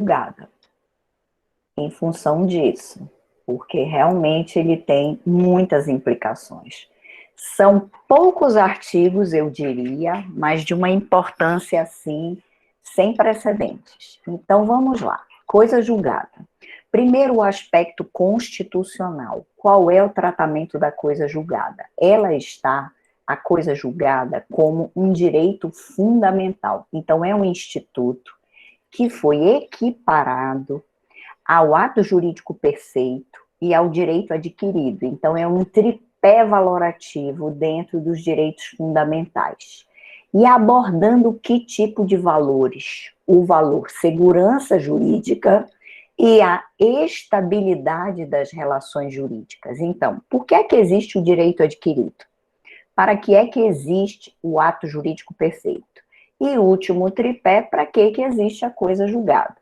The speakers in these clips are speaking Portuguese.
julgada, em função disso, porque realmente ele tem muitas implicações. São poucos artigos, eu diria, mas de uma importância assim, sem precedentes. Então vamos lá. Coisa julgada. Primeiro, o aspecto constitucional. Qual é o tratamento da coisa julgada? Ela está, a coisa julgada, como um direito fundamental. Então, é um instituto que foi equiparado ao ato jurídico perfeito e ao direito adquirido. Então, é um tripé valorativo dentro dos direitos fundamentais. E abordando que tipo de valores? O valor segurança jurídica e a estabilidade das relações jurídicas. Então, por que é que existe o direito adquirido? Para que é que existe o ato jurídico perfeito? E o último tripé, para que existe a coisa julgada?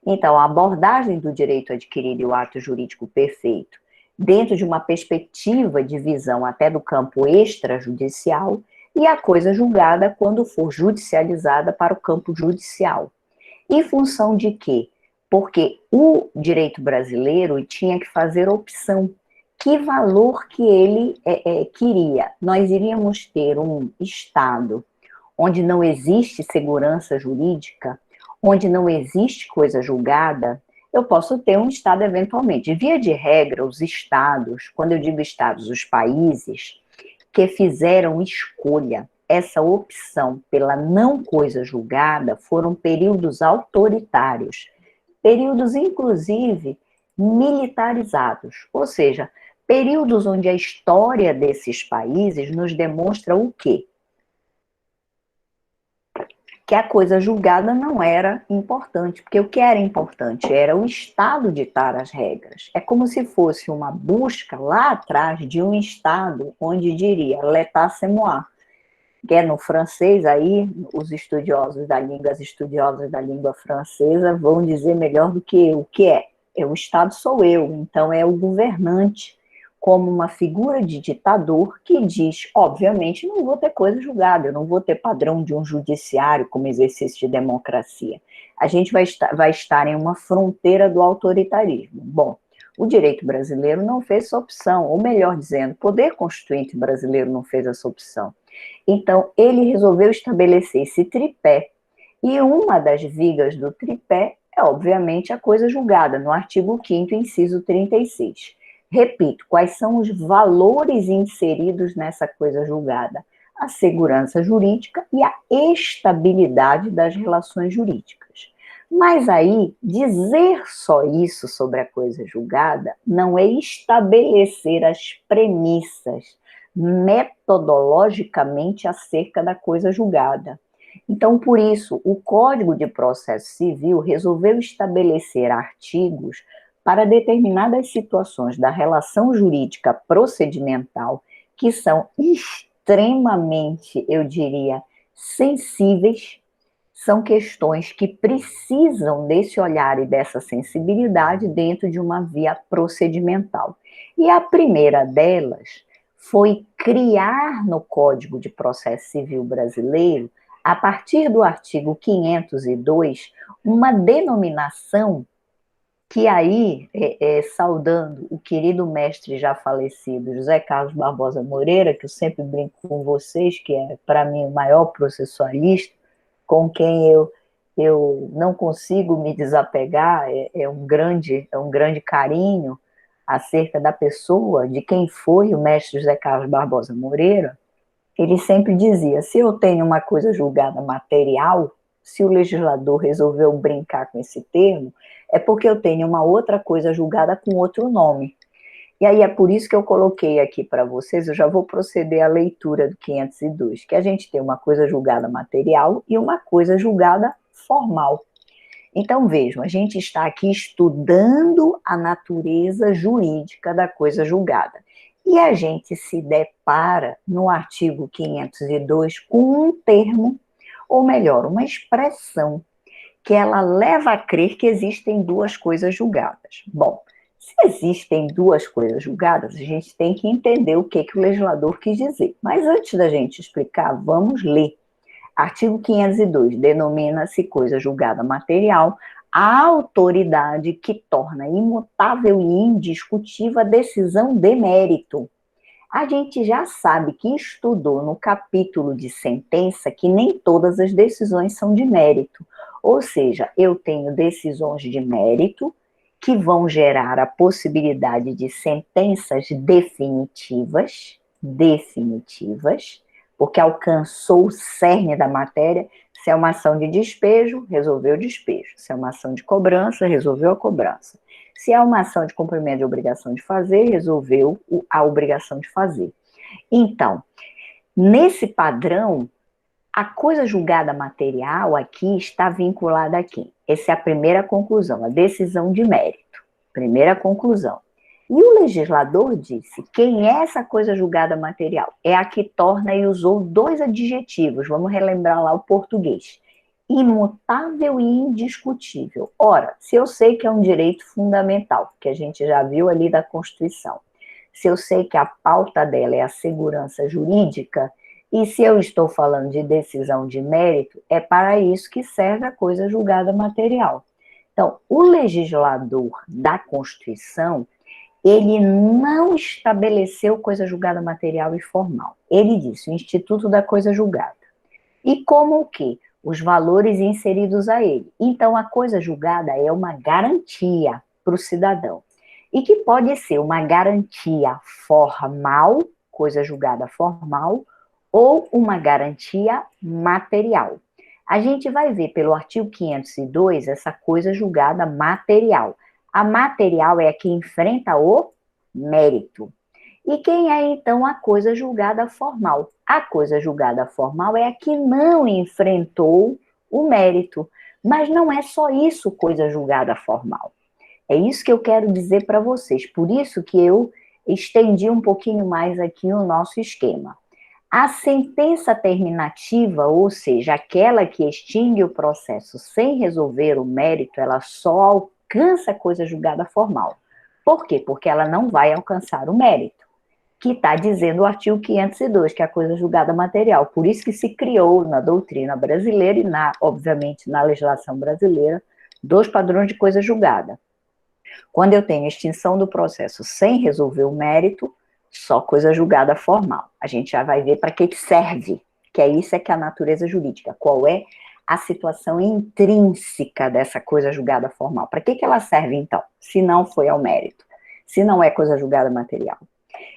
Então, a abordagem do direito adquirido e o ato jurídico perfeito, dentro de uma perspectiva de visão até do campo extrajudicial, e a coisa julgada quando for judicializada para o campo judicial. Em função de quê? Porque o direito brasileiro tinha que fazer opção. Que valor que ele queria? Nós iríamos ter um Estado onde não existe segurança jurídica, onde não existe coisa julgada. Eu posso ter um Estado eventualmente. Via de regra, os Estados, quando eu digo Estados, os países que fizeram escolha, essa opção pela não coisa julgada, foram períodos autoritários, períodos, inclusive, militarizados, ou seja, períodos onde a história desses países nos demonstra o quê? Que a coisa julgada não era importante, porque o que era importante era o Estado ditar as regras. É como se fosse uma busca lá atrás de um Estado onde diria l'état c'est moi, que é no francês, aí os estudiosos da língua, as estudiosas da língua francesa vão dizer melhor do que eu, o que é? O Estado sou eu, então é o governante, como uma figura de ditador que diz, obviamente, não vou ter coisa julgada, eu não vou ter padrão de um judiciário como exercício de democracia. A gente vai estar em uma fronteira do autoritarismo. Bom, o direito brasileiro não fez essa opção, ou melhor dizendo, o poder constituinte brasileiro não fez essa opção. Então, ele resolveu estabelecer esse tripé, e uma das vigas do tripé é, obviamente, a coisa julgada, no artigo 5º, inciso 36. Repito, quais são os valores inseridos nessa coisa julgada? A segurança jurídica e a estabilidade das relações jurídicas. Mas aí, dizer só isso sobre a coisa julgada não é estabelecer as premissas metodologicamente acerca da coisa julgada. Então, por isso, o Código de Processo Civil resolveu estabelecer artigos para determinadas situações da relação jurídica procedimental que são extremamente, eu diria, sensíveis, são questões que precisam desse olhar e dessa sensibilidade dentro de uma via procedimental. E a primeira delas foi criar no Código de Processo Civil brasileiro, a partir do artigo 502, uma denominação que aí, saudando o querido mestre já falecido, José Carlos Barbosa Moreira, que eu sempre brinco com vocês, que é, para mim, o maior processualista, com quem eu não consigo me desapegar, é um grande carinho acerca da pessoa, de quem foi o mestre José Carlos Barbosa Moreira. Ele sempre dizia, se eu tenho uma coisa julgada material, se o legislador resolveu brincar com esse termo, é porque eu tenho uma outra coisa julgada com outro nome. E aí é por isso que eu coloquei aqui para vocês, eu já vou proceder à leitura do 502, que a gente tem uma coisa julgada material e uma coisa julgada formal. Então, vejam, a gente está aqui estudando a natureza jurídica da coisa julgada. E a gente se depara, no artigo 502, com um termo, ou melhor, uma expressão, que ela leva a crer que existem duas coisas julgadas. Bom, se existem duas coisas julgadas, a gente tem que entender o que o legislador quis dizer. Mas antes da gente explicar, vamos ler. Artigo 502, denomina-se coisa julgada material a autoridade que torna imutável e indiscutível a decisão de mérito. A gente já sabe que estudou no capítulo de sentença que nem todas as decisões são de mérito. Ou seja, eu tenho decisões de mérito que vão gerar a possibilidade de sentenças definitivas, porque alcançou o cerne da matéria. Se é uma ação de despejo, resolveu o despejo. Se é uma ação de cobrança, resolveu a cobrança. Se é uma ação de cumprimento de obrigação de fazer, resolveu a obrigação de fazer. Então, nesse padrão, a coisa julgada material aqui está vinculada aqui. Essa é a primeira conclusão, a decisão de mérito. Primeira conclusão. E o legislador disse, quem é essa coisa julgada material? É a que torna, e usou dois adjetivos, vamos relembrar lá o português. Imutável e indiscutível. Ora, se eu sei que é um direito fundamental, que a gente já viu ali da Constituição, se eu sei que a pauta dela é a segurança jurídica, e se eu estou falando de decisão de mérito, é para isso que serve a coisa julgada material. Então, o legislador da Constituição, ele não estabeleceu coisa julgada material e formal. Ele disse o Instituto da Coisa Julgada. E como o quê? Os valores inseridos a ele. Então, a coisa julgada é uma garantia para o cidadão. E que pode ser uma garantia formal, coisa julgada formal, ou uma garantia material. A gente vai ver pelo artigo 502 essa coisa julgada material. A material é a que enfrenta o mérito. E quem é, então, a coisa julgada formal? A coisa julgada formal é a que não enfrentou o mérito. Mas não é só isso, coisa julgada formal. É isso que eu quero dizer para vocês. Por isso que eu estendi um pouquinho mais aqui o nosso esquema. A sentença terminativa, ou seja, aquela que extingue o processo sem resolver o mérito, ela só alcança a coisa julgada formal. Por quê? Porque ela não vai alcançar o mérito, que está dizendo o artigo 502, que é a coisa julgada material. Por isso que se criou na doutrina brasileira e, obviamente, na legislação brasileira, dois padrões de coisa julgada. Quando eu tenho extinção do processo sem resolver o mérito, só coisa julgada formal. A gente já vai ver para que serve, que é isso que é a natureza jurídica. Qual é a situação intrínseca dessa coisa julgada formal? Para que ela serve, então, se não foi ao mérito? Se não é coisa julgada material?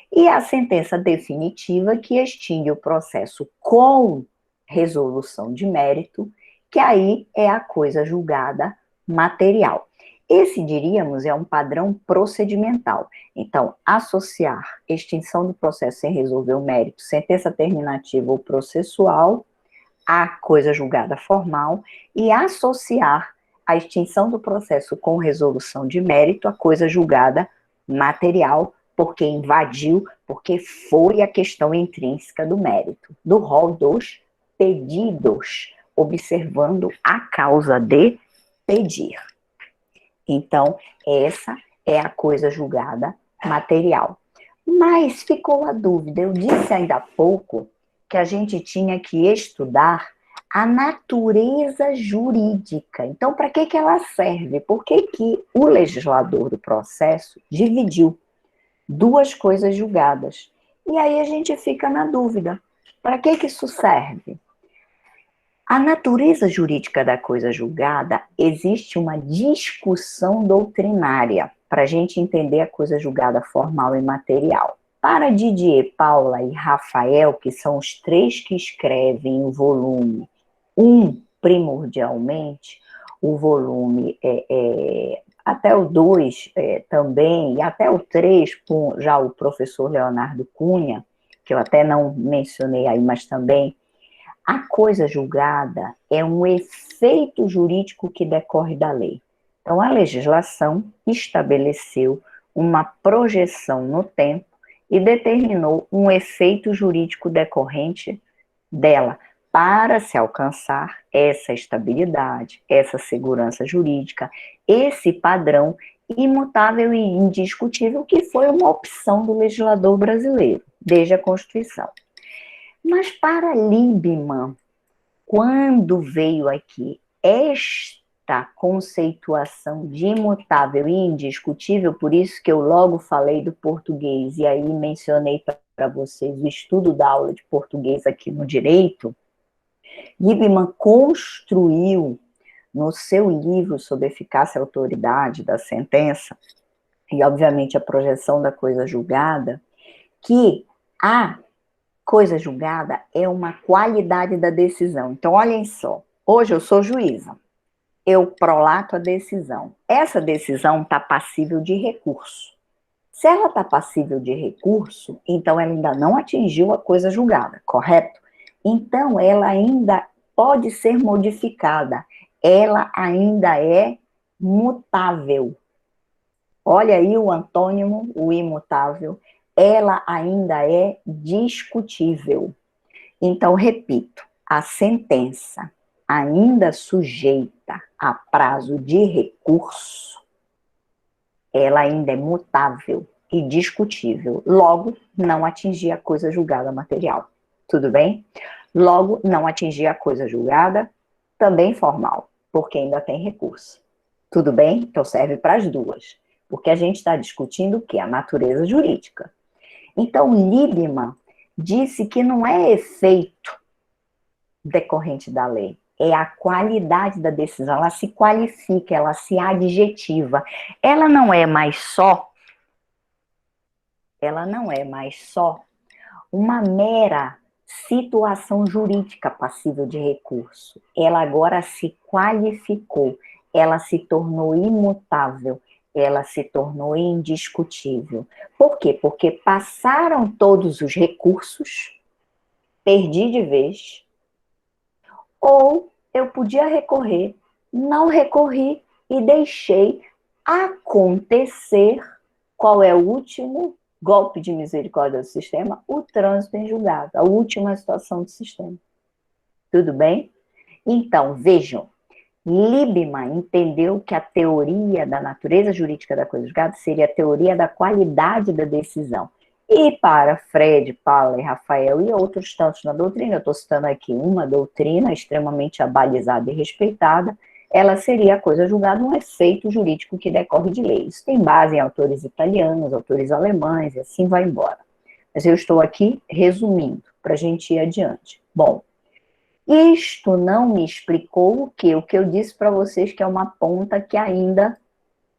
E a sentença definitiva que extingue o processo com resolução de mérito, que aí é a coisa julgada material. Esse, diríamos, é um padrão procedimental. Então, associar extinção do processo sem resolver o mérito, sentença terminativa ou processual, à coisa julgada formal, e associar a extinção do processo com resolução de mérito à coisa julgada material, porque invadiu, porque foi a questão intrínseca do mérito, do rol dos pedidos, observando a causa de pedir. Então, essa é a coisa julgada material. Mas ficou a dúvida, eu disse ainda há pouco que a gente tinha que estudar a natureza jurídica. Então, para que ela serve? Por que o legislador do processo dividiu duas coisas julgadas? E aí a gente fica na dúvida, para que isso serve? A natureza jurídica da coisa julgada, existe uma discussão doutrinária para a gente entender a coisa julgada formal e material. Para Didier, Paula e Rafael, que são os três que escrevem o volume 1, primordialmente, o volume até o 2 também, e até o 3, com já o professor Leonardo Cunha, que eu até não mencionei aí, mas também, a coisa julgada é um efeito jurídico que decorre da lei. Então, a legislação estabeleceu uma projeção no tempo e determinou um efeito jurídico decorrente dela, para se alcançar essa estabilidade, essa segurança jurídica, esse padrão imutável e indiscutível que foi uma opção do legislador brasileiro, desde a Constituição. Mas para Liebman, quando veio aqui Esta conceituação de imutável e indiscutível, por isso que eu logo falei do português e aí mencionei para vocês o estudo da aula de português aqui no direito, Liebman construiu no seu livro sobre eficácia e autoridade da sentença, e obviamente a projeção da coisa julgada, que a coisa julgada é uma qualidade da decisão. Então, olhem só, hoje eu sou juíza, eu prolato a decisão. Essa decisão está passível de recurso. Se ela está passível de recurso, então ela ainda não atingiu a coisa julgada, correto? Então, ela ainda pode ser modificada, ela ainda é mutável. Olha aí o antônimo, o imutável, ela ainda é discutível. Então, repito, a sentença ainda sujeita a prazo de recurso, ela ainda é mutável e discutível. Logo, não atingir a coisa julgada material. Tudo bem? Logo, não atingir a coisa julgada também formal, porque ainda tem recurso. Tudo bem? Então serve para as duas. Porque a gente está discutindo o quê? A natureza jurídica. Então, Liebman disse que não é efeito decorrente da lei, é a qualidade da decisão, ela se qualifica, ela se adjetiva. Ela não é mais só uma mera situação jurídica passível de recurso. Ela agora se qualificou, ela se tornou imutável, ela se tornou indiscutível. Por quê? Porque passaram todos os recursos, perdi de vez, ou eu podia recorrer, não recorri e deixei acontecer. Qual é o último golpe de misericórdia do sistema? O trânsito em julgado, a última situação do sistema. Tudo bem? Então, vejam, Liebman entendeu que a teoria da natureza jurídica da coisa julgada seria a teoria da qualidade da decisão. E para Fred, Paula e Rafael e outros tantos na doutrina, eu estou citando aqui uma doutrina extremamente abalizada e respeitada, ela seria a coisa julgada um efeito jurídico que decorre de lei. Isso tem base em autores italianos, autores alemães, e assim vai embora. Mas eu estou aqui resumindo, para a gente ir adiante. Bom, isto não me explicou o quê? O que eu disse para vocês que é uma ponta que ainda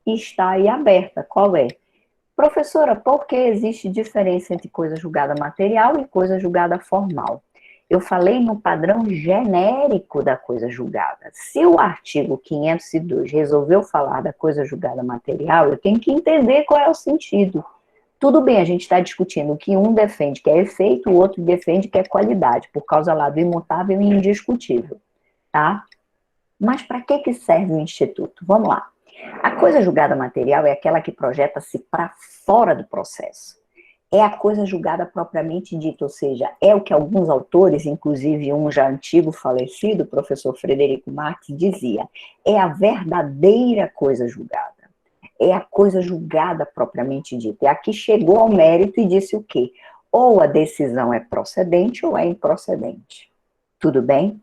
está aí aberta. Qual é? Professora, por que existe diferença entre coisa julgada material e coisa julgada formal? Eu falei no padrão genérico da coisa julgada. Se o artigo 502 resolveu falar da coisa julgada material, eu tenho que entender qual é o sentido. Tudo bem, a gente está discutindo que um defende que é efeito, o outro defende que é qualidade, por causa lá do imutável e indiscutível, tá? Mas para que serve o Instituto? Vamos lá. A coisa julgada material é aquela que projeta-se para fora do processo. É a coisa julgada propriamente dita, ou seja, é o que alguns autores, inclusive um já antigo falecido, o professor Frederico Marx, dizia, é a verdadeira coisa julgada. É a coisa julgada propriamente dita. É a que chegou ao mérito e disse o quê? Ou a decisão é procedente ou é improcedente. Tudo bem?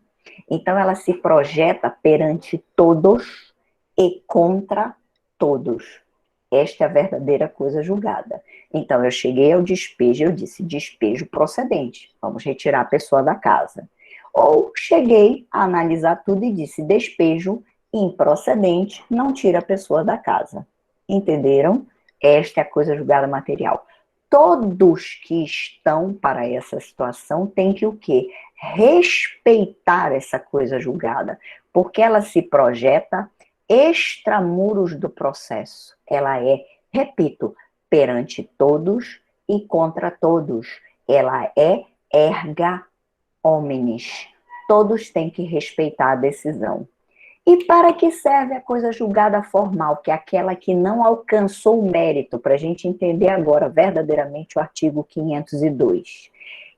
Então ela se projeta perante todos e contra todos. Esta é a verdadeira coisa julgada. Então, eu cheguei ao despejo, eu disse despejo procedente, vamos retirar a pessoa da casa. Ou cheguei a analisar tudo e disse despejo improcedente, não tira a pessoa da casa. Entenderam? Esta é a coisa julgada material. Todos que estão para essa situação têm que o quê? Respeitar essa coisa julgada, porque ela se projeta extramuros do processo. Ela é, repito, perante todos e contra todos. Ela é erga omnes. Todos têm que respeitar a decisão. E para que serve a coisa julgada formal, que é aquela que não alcançou o mérito, para a gente entender agora verdadeiramente o artigo 502?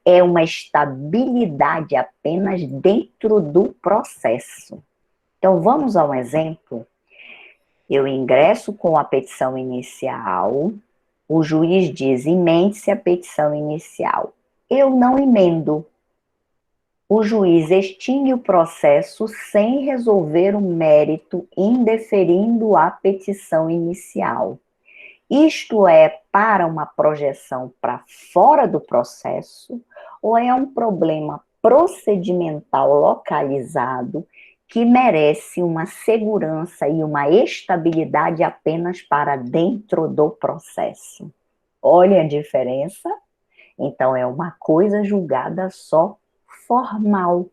É uma estabilidade apenas dentro do processo. Então, vamos a um exemplo. Eu ingresso com a petição inicial, o juiz diz, emende-se a petição inicial. Eu não emendo. o juiz extingue o processo sem resolver o mérito, indeferindo a petição inicial. Isto é para uma projeção para fora do processo ou é um problema procedimental localizado que merece uma segurança e uma estabilidade apenas para dentro do processo? Olha a diferença? Então, é uma coisa julgada só formal,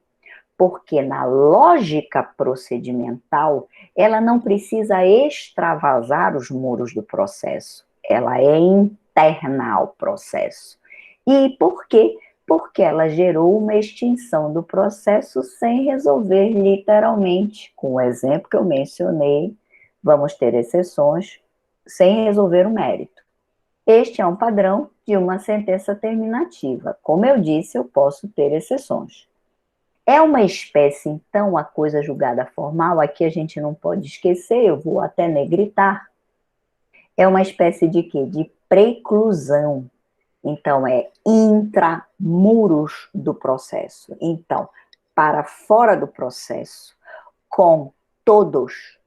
porque na lógica procedimental, ela não precisa extravasar os muros do processo, ela é interna ao processo. E por quê? Porque ela gerou uma extinção do processo sem resolver literalmente, com o exemplo que eu mencionei, vamos ter exceções, sem resolver o mérito. Este é um padrão de uma sentença terminativa. Como eu disse, eu posso ter exceções. É uma espécie, então, a coisa julgada formal, aqui a gente não pode esquecer, eu vou até negritar, é uma espécie de quê? De preclusão. Então, é intramuros do processo. Então, para fora do processo, com todos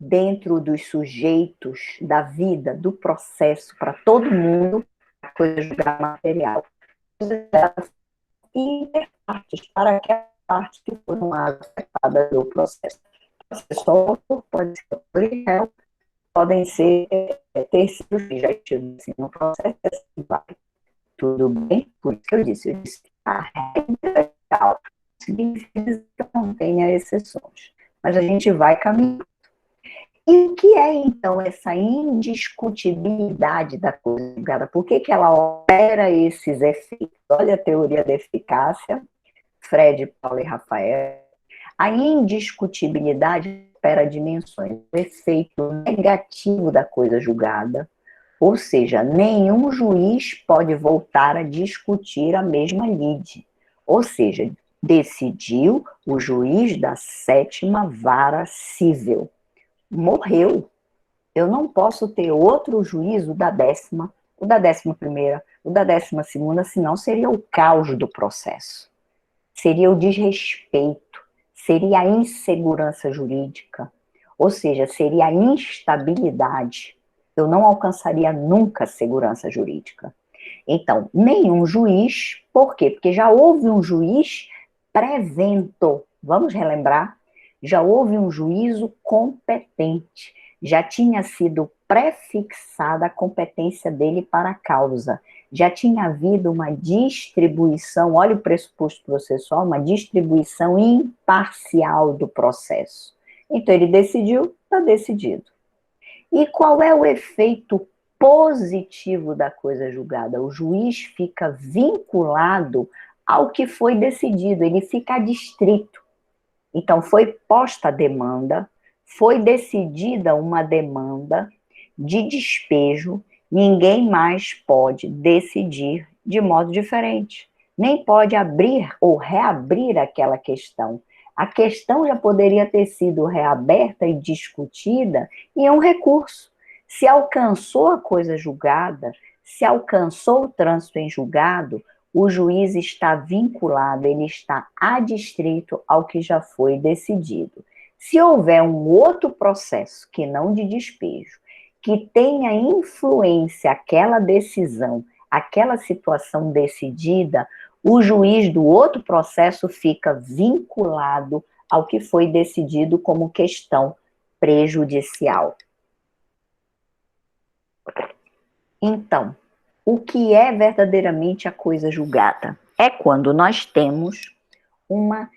dentro dos sujeitos da vida, do processo, para todo mundo, a coisa julgada material. Interpartes, para aquela parte que foram afetadas do processo. O processo pode ser réu, podem ser terceiros que já estiveram assim, no processo, assim vai. Tudo bem? Por isso que eu disse a regra é tal, significa que não tenha exceções. Mas a gente vai caminhando. E o que é, então, essa indiscutibilidade da coisa julgada? Por que ela opera esses efeitos? Olha a teoria da eficácia, Fred, Paulo e Rafael. A indiscutibilidade opera dimensões, o efeito negativo da coisa julgada, ou seja, nenhum juiz pode voltar a discutir a mesma lide. Ou seja, decidiu o juiz da 7ª Vara Civil. Morreu. Eu não posso ter outro juízo da 10ª, o da 11ª, o da 12ª, senão seria o caos do processo. Seria o desrespeito, seria a insegurança jurídica, ou seja, seria a instabilidade. Eu não alcançaria nunca segurança jurídica. Então, nenhum juiz, por quê? Porque já houve um juiz prevento, vamos relembrar? Já houve um juízo competente, já tinha sido prefixada a competência dele para a causa, já tinha havido uma distribuição, olha o pressuposto processual, uma distribuição imparcial do processo. Então, ele decidiu, está decidido. E qual é o efeito positivo da coisa julgada? O juiz fica vinculado ao que foi decidido, ele fica adstrito. Então, foi posta a demanda, foi decidida uma demanda de despejo, ninguém mais pode decidir de modo diferente. Nem pode abrir ou reabrir aquela questão. A questão já poderia ter sido reaberta e discutida em um recurso. Se alcançou a coisa julgada, se alcançou o trânsito em julgado, o juiz está vinculado, ele está adstrito ao que já foi decidido. Se houver um outro processo, que não de despejo, que tenha influência aquela decisão, aquela situação decidida, o juiz do outro processo fica vinculado ao que foi decidido como questão prejudicial. Então, o que é verdadeiramente a coisa julgada? É quando nós temos uma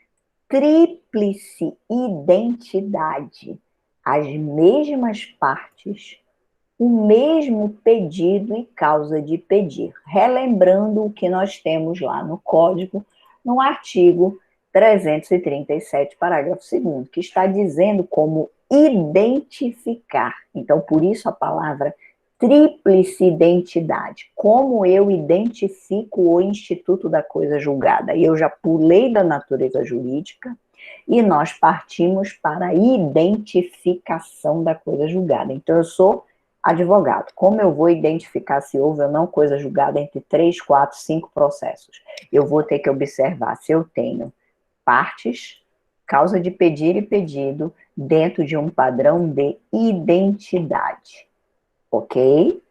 tríplice identidade, as mesmas partes, o mesmo pedido e causa de pedir. Relembrando o que nós temos lá no Código, no artigo 337, parágrafo 2º, que está dizendo como identificar. Então, por isso a palavra tríplice identidade. Como eu identifico o instituto da coisa julgada? E eu já pulei da natureza jurídica e nós partimos para a identificação da coisa julgada. Então, eu sou advogado. Como eu vou identificar se houve ou não coisa julgada entre 3, 4, 5 processos? Eu vou ter que observar se eu tenho partes, causa de pedir e pedido, dentro de um padrão de identidade, ok?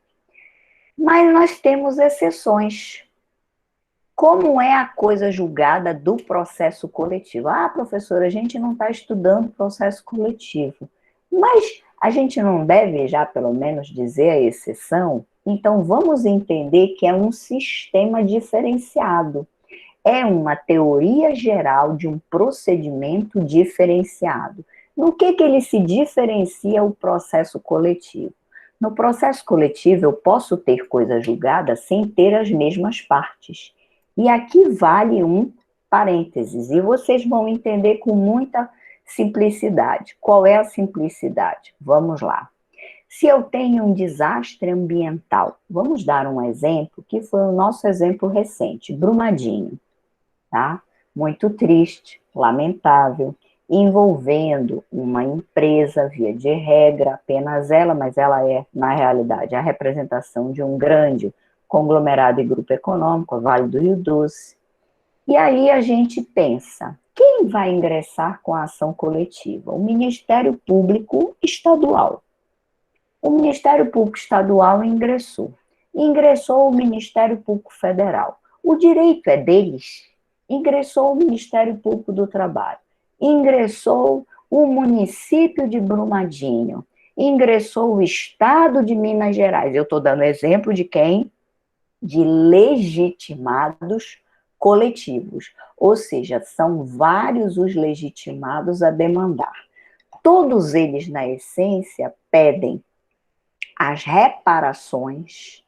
Mas nós temos exceções. Como é a coisa julgada do processo coletivo? Ah, professora, a gente não está estudando processo coletivo. Mas a gente não deve já, pelo menos, dizer a exceção? Então, vamos entender que é um sistema diferenciado. É uma teoria geral de um procedimento diferenciado. No que ele se diferencia o processo coletivo? No processo coletivo, eu posso ter coisa julgada sem ter as mesmas partes. E aqui vale um parênteses, e vocês vão entender com muita simplicidade. Qual é a simplicidade? Vamos lá. Se eu tenho um desastre ambiental, vamos dar um exemplo, que foi o nosso exemplo recente, Brumadinho, tá? Muito triste, lamentável, envolvendo uma empresa, via de regra, apenas ela, mas ela é, na realidade, a representação de um grande conglomerado e grupo econômico, a Vale do Rio Doce. E aí a gente pensa, quem vai ingressar com a ação coletiva? O Ministério Público Estadual. O Ministério Público Estadual ingressou. Ingressou o Ministério Público Federal. O direito é deles. Ingressou o Ministério Público do Trabalho. Ingressou o município de Brumadinho. Ingressou o Estado de Minas Gerais. Eu estou dando exemplo de quem? De legitimados coletivos. Ou seja, são vários os legitimados a demandar. Todos eles, na essência, pedem as reparações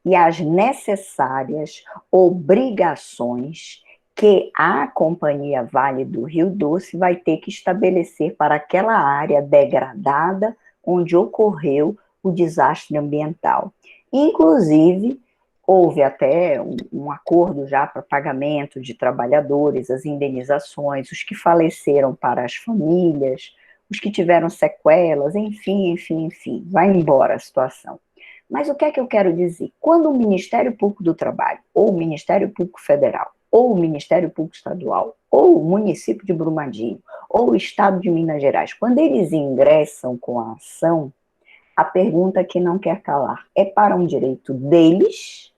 e as necessárias obrigações que a Companhia Vale do Rio Doce vai ter que estabelecer para aquela área degradada onde ocorreu o desastre ambiental. Inclusive, houve até um acordo já para pagamento de trabalhadores, as indenizações, os que faleceram para as famílias, os que tiveram sequelas, enfim, vai embora a situação. Mas o que é que eu quero dizer? Quando o Ministério Público do Trabalho, ou o Ministério Público Federal, ou o Ministério Público Estadual, ou o município de Brumadinho, ou o Estado de Minas Gerais, quando eles ingressam com a ação, a pergunta que não quer calar, é para um direito deles,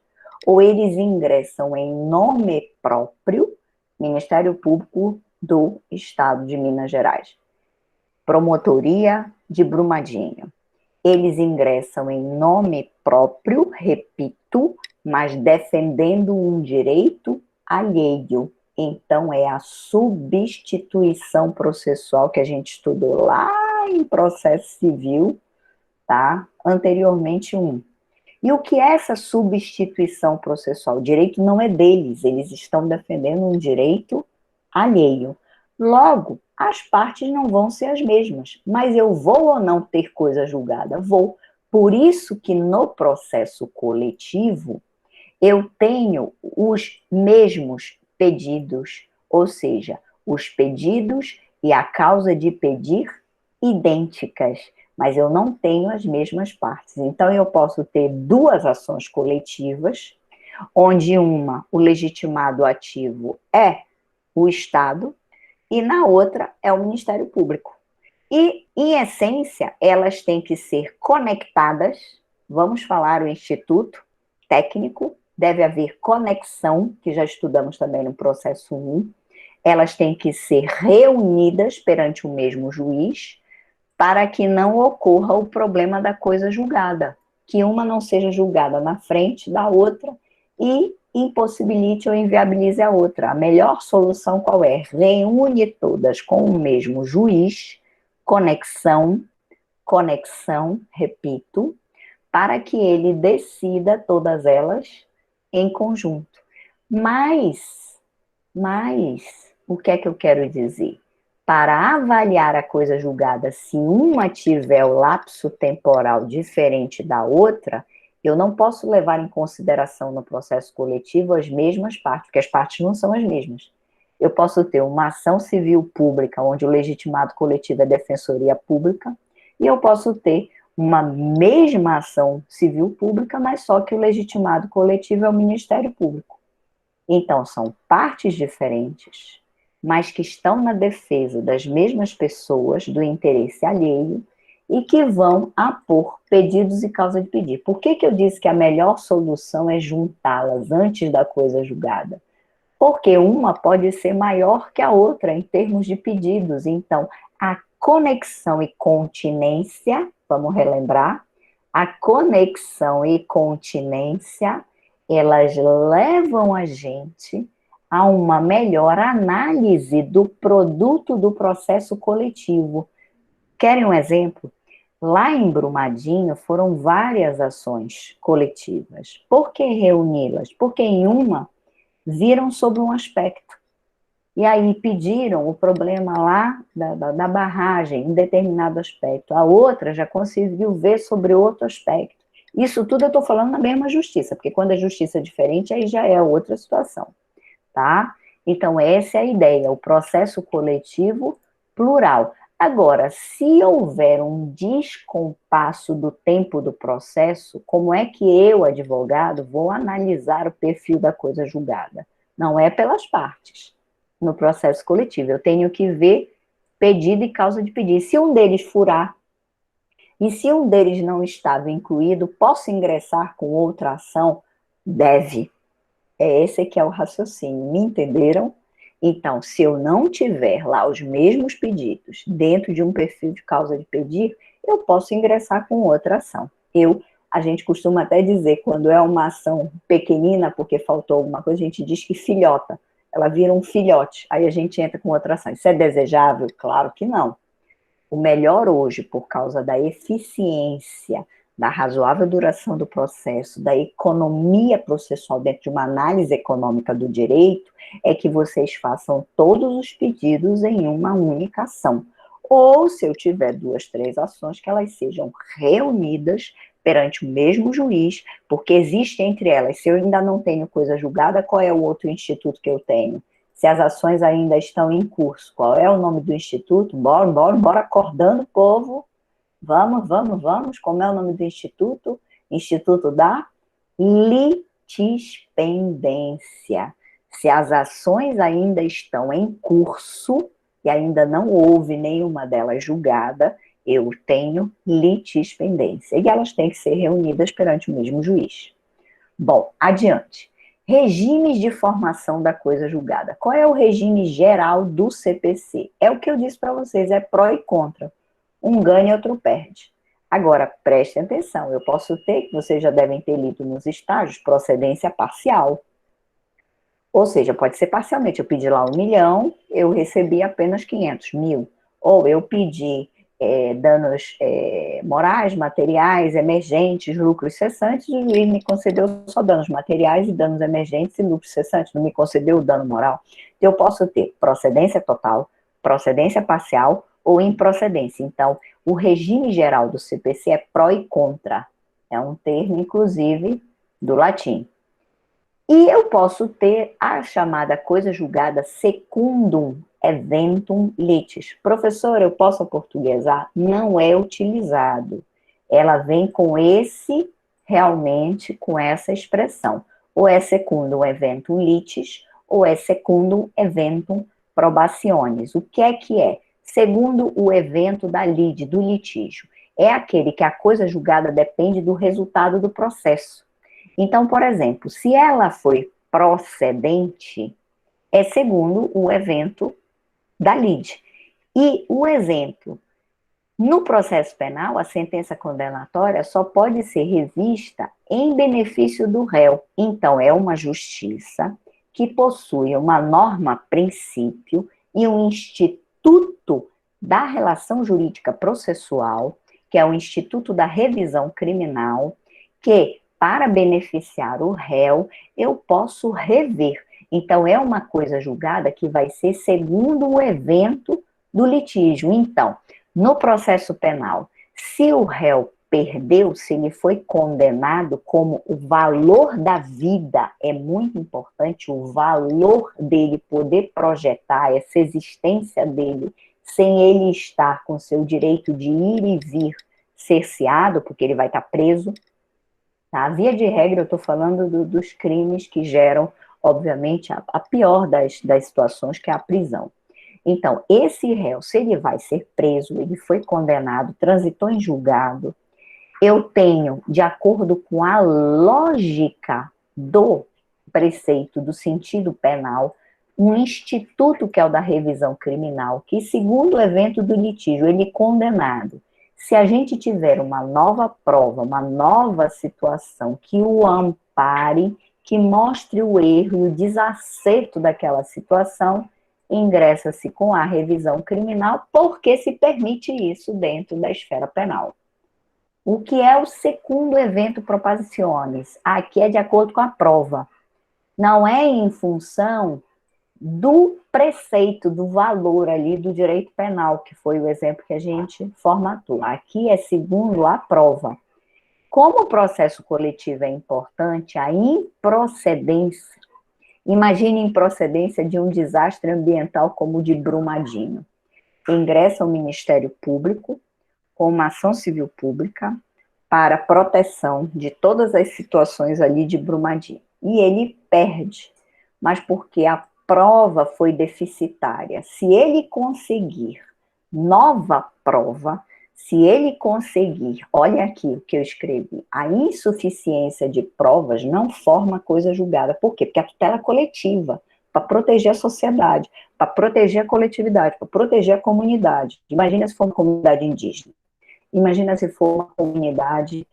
ou eles ingressam em nome próprio, Ministério Público do Estado de Minas Gerais, Promotoria de Brumadinho. Eles ingressam em nome próprio, repito, mas defendendo um direito alheio. Então, é a substituição processual que a gente estudou lá em processo civil, tá? Anteriormente, E o que é essa substituição processual? O direito não é deles, eles estão defendendo um direito alheio. Logo, as partes não vão ser as mesmas, mas eu vou ou não ter coisa julgada? Vou. Por isso que no processo coletivo, eu tenho os mesmos pedidos, ou seja, os pedidos e a causa de pedir idênticas, mas eu não tenho as mesmas partes. Então, eu posso ter duas ações coletivas, onde uma, o legitimado ativo é o Estado, e na outra é o Ministério Público. E, em essência, elas têm que ser conectadas, vamos falar o instituto técnico, deve haver conexão, que já estudamos também no processo 1, elas têm que ser reunidas perante o mesmo juiz, para que não ocorra o problema da coisa julgada, que uma não seja julgada na frente da outra e impossibilite ou inviabilize a outra. A melhor solução qual é? Reúne todas com o mesmo juiz, conexão, repito, para que ele decida todas elas em conjunto. Mas, o que é que eu quero dizer? Para avaliar a coisa julgada, se uma tiver o lapso temporal diferente da outra, eu não posso levar em consideração no processo coletivo as mesmas partes, porque as partes não são as mesmas. Eu posso ter uma ação civil pública, onde o legitimado coletivo é defensoria pública, e eu posso ter uma mesma ação civil pública, mas só que o legitimado coletivo é o Ministério Público. Então, são partes diferentes, mas que estão na defesa das mesmas pessoas, do interesse alheio, e que vão apor pedidos e causa de pedir. Por que eu disse que a melhor solução é juntá-las antes da coisa julgada? Porque uma pode ser maior que a outra em termos de pedidos. Então, a conexão e continência, vamos relembrar, a conexão e continência, elas levam a gente a uma melhor análise do produto do processo coletivo. Querem um exemplo? Lá em Brumadinho foram várias ações coletivas. Por que reuni-las? Porque em uma viram sobre um aspecto. E aí pediram o problema lá da barragem, em determinado aspecto. A outra já conseguiu ver sobre outro aspecto. Isso tudo eu estou falando na mesma justiça, porque quando a justiça é diferente, aí já é outra situação, tá? Então, essa é a ideia, o processo coletivo plural. Agora, se houver um descompasso do tempo do processo, como é que eu, advogado, vou analisar o perfil da coisa julgada? Não é pelas partes, no processo coletivo. Eu tenho que ver pedido e causa de pedido. Se um deles furar, e se um deles não estava incluído, posso ingressar com outra ação? Deve. É esse que é o raciocínio, me entenderam? Então, se eu não tiver lá os mesmos pedidos dentro de um perfil de causa de pedir, eu posso ingressar com outra ação. A gente costuma até dizer, quando é uma ação pequenina, porque faltou alguma coisa, a gente diz que filhota, ela vira um filhote, aí a gente entra com outra ação. Isso é desejável? Claro que não. O melhor hoje, por causa da eficiência, da razoável duração do processo, da economia processual dentro de uma análise econômica do direito, é que vocês façam todos os pedidos em uma única ação. Ou, se eu tiver 2, 3 ações, que elas sejam reunidas perante o mesmo juiz, porque existe entre elas, se eu ainda não tenho coisa julgada, qual é o outro instituto que eu tenho? Se as ações ainda estão em curso, qual é o nome do instituto? Bora acordando o povo. Vamos. Como é o nome do instituto? Instituto da Litispendência. Se as ações ainda estão em curso e ainda não houve nenhuma delas julgada, eu tenho litispendência. E elas têm que ser reunidas perante o mesmo juiz. Bom, adiante. Regimes de formação da coisa julgada. Qual é o regime geral do CPC? É o que eu disse para vocês, é pró e contra. Um ganha e outro perde. Agora, prestem atenção, eu posso ter, que vocês já devem ter lido nos estágios, procedência parcial. Ou seja, pode ser parcialmente, eu pedi lá 1 milhão, eu recebi apenas 500 mil. Ou eu pedi danos morais, materiais, emergentes, lucros cessantes, e o juiz me concedeu só danos materiais e danos emergentes e lucros cessantes, não me concedeu o dano moral. Então, eu posso ter procedência total, procedência parcial ou improcedência. Então, o regime geral do CPC é pró e contra. É um termo, inclusive, do latim. E eu posso ter a chamada coisa julgada secundum eventum litis. Professor, eu posso aportuguesar? Não é utilizado. Ela vem com realmente com essa expressão. Ou é secundum eventum litis, ou é secundum eventum probationis. O que é? Segundo o evento da lide, do litígio. É aquele que a coisa julgada depende do resultado do processo. Então, por exemplo, se ela foi procedente, é segundo o evento da lide. E o exemplo, no processo penal, a sentença condenatória só pode ser revista em benefício do réu. Então, é uma justiça que possui uma norma princípio e um instituto da relação jurídica processual, que é o Instituto da Revisão Criminal, que para beneficiar o réu, eu posso rever. Então, é uma coisa julgada que vai ser segundo o evento do litígio. Então, no processo penal, se o réu perdeu, se ele foi condenado, como o valor da vida é muito importante, o valor dele poder projetar essa existência dele, sem ele estar com seu direito de ir e vir cerceado, porque ele vai estar preso. Tá? Via de regra, eu estou falando dos crimes que geram obviamente, a pior das situações, que é a prisão. Então, esse réu, se ele vai ser preso, ele foi condenado, transitou em julgado, eu tenho, de acordo com a lógica do preceito do sentido penal, um instituto que é o da revisão criminal, que, segundo o evento do litígio, ele é condenado. Se a gente tiver uma nova prova, uma nova situação que o ampare, que mostre o erro e o desacerto daquela situação, ingressa-se com a revisão criminal, porque se permite isso dentro da esfera penal. O que é o segundo evento propositionis? Aqui é de acordo com a prova. Não é em função do preceito, do valor ali do direito penal, que foi o exemplo que a gente formatou. Aqui é segundo a prova. Como o processo coletivo é importante, a improcedência, imagine a improcedência de um desastre ambiental como o de Brumadinho. Ingressa o Ministério Público com uma ação civil pública para proteção de todas as situações ali de Brumadinho. E ele perde, mas porque a prova foi deficitária. Se ele conseguir nova prova, se ele conseguir, olha aqui o que eu escrevi, a insuficiência de provas não forma coisa julgada. Por quê? Porque a tutela é coletiva, para proteger a sociedade, para proteger a coletividade, para proteger a comunidade. Imagina se for uma comunidade indígena. Imagina se for uma comunidade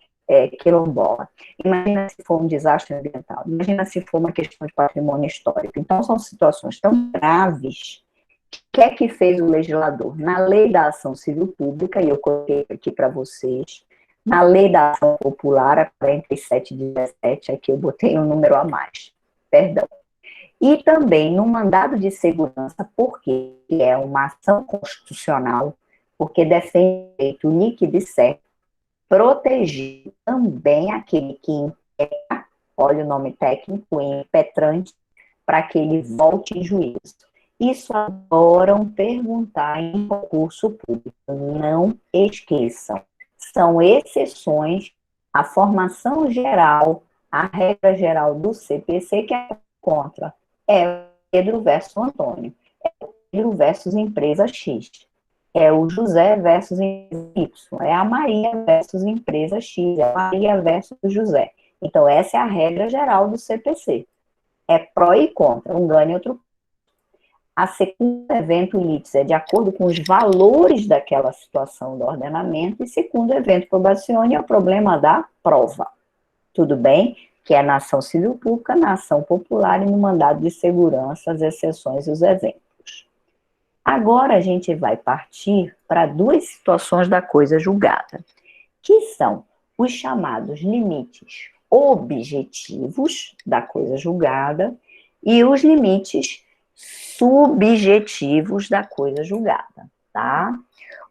quilombola. Imagina se for um desastre ambiental. Imagina se for uma questão de patrimônio histórico. Então, são situações tão graves. O que é que fez o legislador? Na lei da ação civil pública, e eu coloquei aqui para vocês, na lei da ação popular, a 4717, aqui eu botei um número a mais, perdão. E também no mandado de segurança, porque é uma ação constitucional, porque defende o direito líquido e certo, proteger também aquele que impetra, olha o nome técnico, impetrante, para que ele volte em juízo. Isso adoram perguntar em concurso público, não esqueçam. São exceções à formação geral, à regra geral do CPC, que é contra. É Pedro versus Antônio, é Pedro versus empresa X, é o José versus empresa Y, é a Maria versus empresa X, é a Maria versus o José. Então, essa é a regra geral do CPC. É pró e contra, um ganha e outro. A segundo evento litis é de acordo com os valores daquela situação do ordenamento, e segundo evento probacione é o problema da prova. Tudo bem? Que é na ação civil pública, na ação popular e no mandado de segurança, as exceções e os exemplos. Agora a gente vai partir para duas situações da coisa julgada, que são os chamados limites objetivos da coisa julgada e os limites subjetivos da coisa julgada, tá?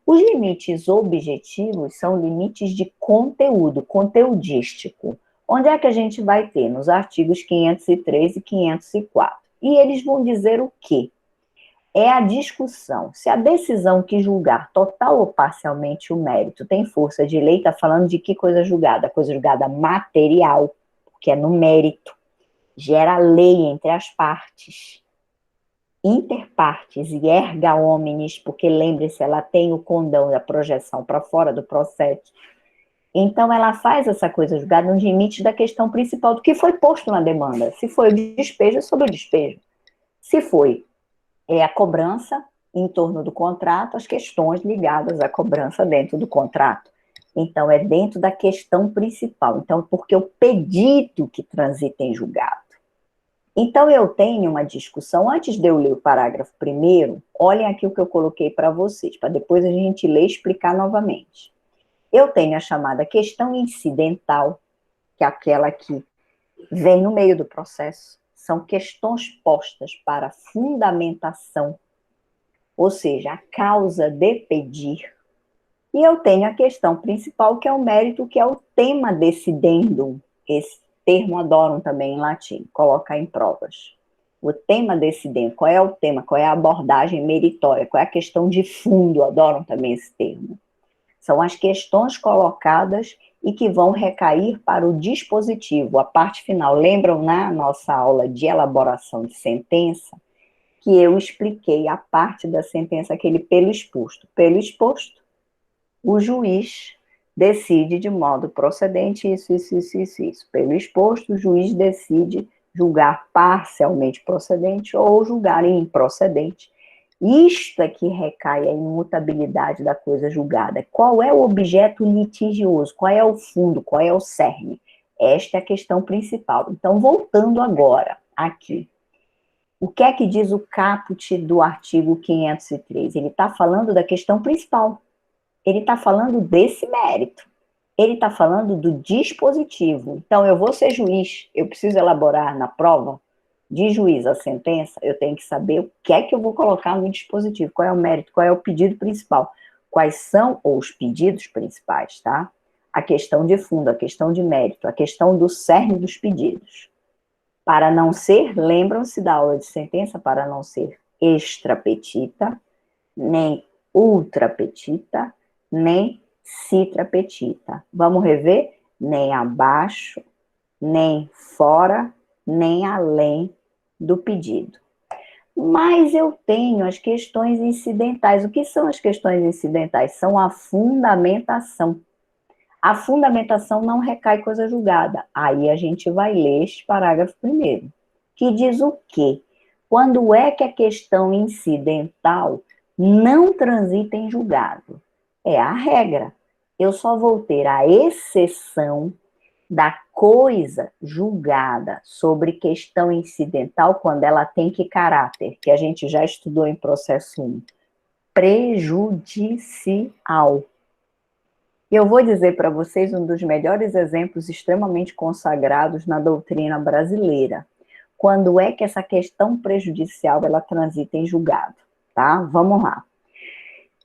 Os limites objetivos são limites de conteúdo, conteudístico. Onde é que a gente vai ter? Nos artigos 503 e 504. E eles vão dizer o quê? É a discussão. Se a decisão que julgar total ou parcialmente o mérito tem força de lei, está falando de que coisa julgada? Coisa julgada material, que é no mérito. Gera lei entre as partes. Interpartes e erga omnes, porque lembre-se, ela tem o condão da projeção para fora do processo. Então, ela faz essa coisa julgada nos limites da questão principal do que foi posto na demanda. Se foi o despejo, é sobre o despejo. Se foi a cobrança em torno do contrato, as questões ligadas à cobrança dentro do contrato. Então, é dentro da questão principal. Então, porque o pedido que transita em julgado. Então, eu tenho uma discussão, antes de eu ler o parágrafo primeiro, olhem aqui o que eu coloquei para vocês, para depois a gente ler e explicar novamente. Eu tenho a chamada questão incidental, que é aquela que vem no meio do processo. São questões postas para fundamentação, ou seja, a causa de pedir. E eu tenho a questão principal, que é o mérito, que é o tema decidendum. Esse termo adoram também em latim, colocar em provas. O tema decidendum, qual é o tema, qual é a abordagem meritória, qual é a questão de fundo, adoram também esse termo. São as questões colocadas e que vão recair para o dispositivo, a parte final. Lembram na nossa aula de elaboração de sentença que eu expliquei a parte da sentença, aquele pelo exposto. Pelo exposto, o juiz decide de modo procedente isso. Pelo exposto, o juiz decide julgar parcialmente procedente ou julgar improcedente. Isto é que recai a imutabilidade da coisa julgada. Qual é o objeto litigioso? Qual é o fundo? Qual é o cerne? Esta é a questão principal. Então, voltando agora aqui. O que é que diz o caput do artigo 503? Ele está falando da questão principal. Ele está falando desse mérito. Ele está falando do dispositivo. Então, eu vou ser juiz, eu preciso elaborar na prova de juiz a sentença, eu tenho que saber o que é que eu vou colocar no dispositivo, qual é o mérito, qual é o pedido principal, quais são os pedidos principais, tá? A questão de fundo, a questão de mérito, a questão do cerne dos pedidos. Para não ser, lembram-se da aula de sentença, para não ser extra petita, nem ultra petita, nem citra petita. Vamos rever? Nem abaixo, nem fora, nem além do pedido. Mas eu tenho as questões incidentais. O que são as questões incidentais? São a fundamentação. A fundamentação não recai coisa julgada. Aí a gente vai ler este parágrafo primeiro, que diz o quê? Quando é que a questão incidental não transita em julgado? É a regra. Eu só vou ter a exceção da coisa julgada sobre questão incidental quando ela tem que caráter, que a gente já estudou em processo 1, prejudicial. Eu vou dizer para vocês um dos melhores exemplos extremamente consagrados na doutrina brasileira. Quando é que essa questão prejudicial ela transita em julgado, tá? Vamos lá.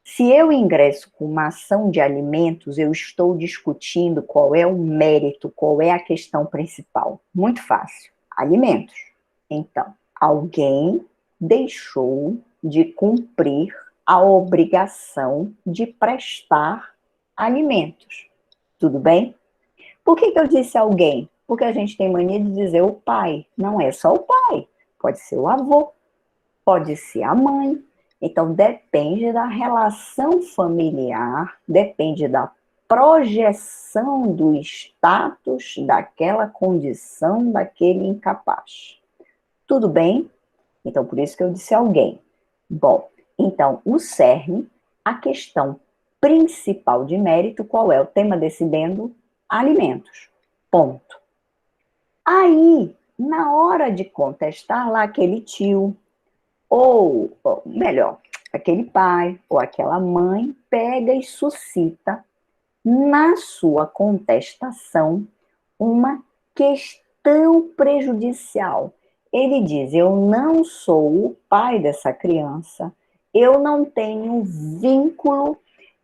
Se eu ingresso com uma ação de alimentos, eu estou discutindo qual é o mérito, qual é a questão principal. Muito fácil. Alimentos. Então, alguém deixou de cumprir a obrigação de prestar alimentos. Tudo bem? Por que eu disse alguém? Porque a gente tem mania de dizer o pai. Não é só o pai. Pode ser o avô, pode ser a mãe. Então, depende da relação familiar, depende da projeção do status daquela condição daquele incapaz. Tudo bem? Então, por isso que eu disse alguém. Bom, então, o cerne, a questão principal de mérito, qual é? O tema decidendo alimentos. Ponto. Aí, na hora de contestar lá aquele tio, ou melhor, aquele pai ou aquela mãe pega e suscita na sua contestação uma questão prejudicial. Ele diz: eu não sou o pai dessa criança, eu não tenho vínculo,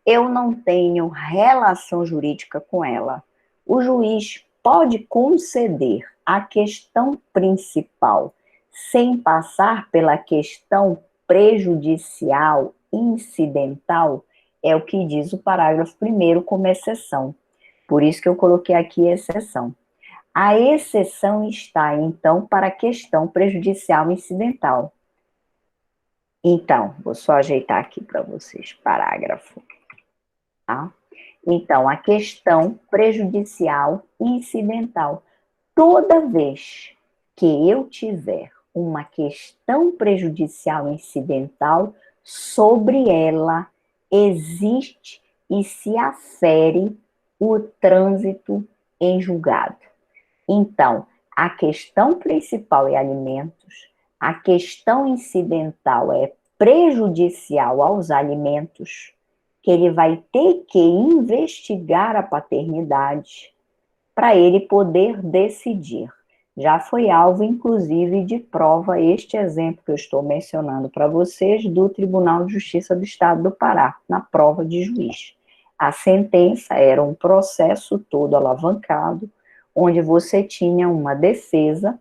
eu não tenho relação jurídica com ela. O juiz pode conceder a questão principal sem passar pela questão prejudicial, incidental, é o que diz o parágrafo 1º como exceção. Por isso que eu coloquei aqui exceção. A exceção está, então, para a questão prejudicial incidental. Então, vou só ajeitar aqui para vocês, parágrafo. Tá? Então, a questão prejudicial incidental. Toda vez que eu tiver uma questão prejudicial incidental, sobre ela existe e se afere o trânsito em julgado. Então, a questão principal é alimentos, a questão incidental é prejudicial aos alimentos, que ele vai ter que investigar a paternidade para ele poder decidir. Já foi alvo, inclusive, de prova este exemplo que eu estou mencionando para vocês do Tribunal de Justiça do Estado do Pará, na prova de juiz. A sentença era um processo todo alavancado, onde você tinha uma defesa,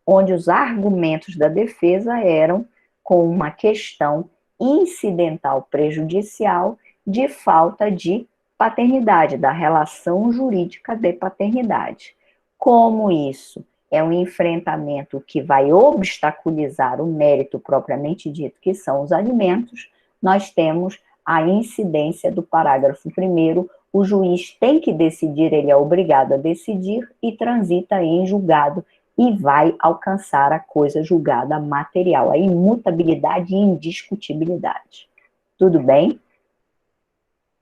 onde os argumentos da defesa eram com uma questão incidental prejudicial de falta de paternidade, da relação jurídica de paternidade. Como isso é um enfrentamento que vai obstaculizar o mérito propriamente dito, que são os alimentos, nós temos a incidência do parágrafo 1º, o juiz tem que decidir, ele é obrigado a decidir e transita em julgado e vai alcançar a coisa julgada material, a imutabilidade e indiscutibilidade. Tudo bem?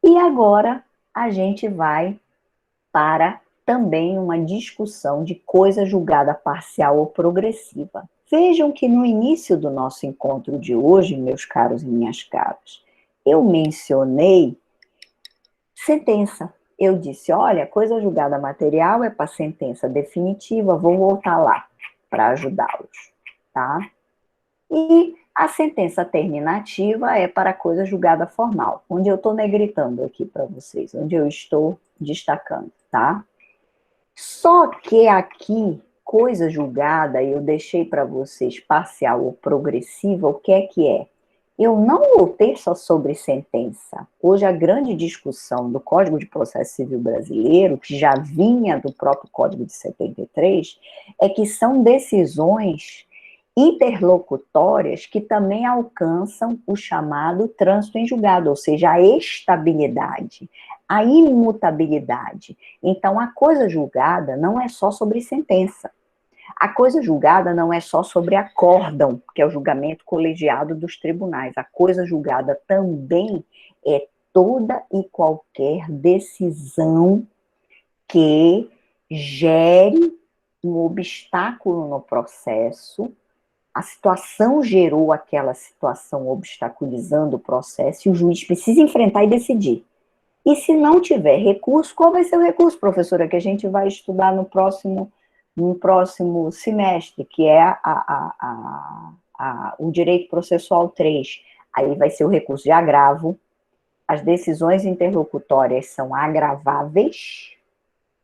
E agora a gente vai para também uma discussão de coisa julgada parcial ou progressiva. Vejam que no início do nosso encontro de hoje, meus caros e minhas caras, eu mencionei sentença. Eu disse, olha, coisa julgada material é para sentença definitiva, vou voltar lá para ajudá-los, tá? E a sentença terminativa é para coisa julgada formal, onde eu estou negritando aqui para vocês, onde eu estou destacando, tá? Só que aqui, coisa julgada, eu deixei para vocês parcial ou progressiva, o que é que é? Eu não vou ter só sobre sentença. Hoje a grande discussão do Código de Processo Civil Brasileiro, que já vinha do próprio Código de 73, é que são decisões interlocutórias que também alcançam o chamado trânsito em julgado, ou seja, a estabilidade, a imutabilidade. Então, a coisa julgada não é só sobre sentença. A coisa julgada não é só sobre acórdão, que é o julgamento colegiado dos tribunais. A coisa julgada também é toda e qualquer decisão que gere um obstáculo no processo. A situação gerou aquela situação obstaculizando o processo e o juiz precisa enfrentar e decidir. E se não tiver recurso, qual vai ser o recurso, professora, que a gente vai estudar no próximo semestre, que é o direito processual 3. Aí vai ser o recurso de agravo. As decisões interlocutórias são agraváveis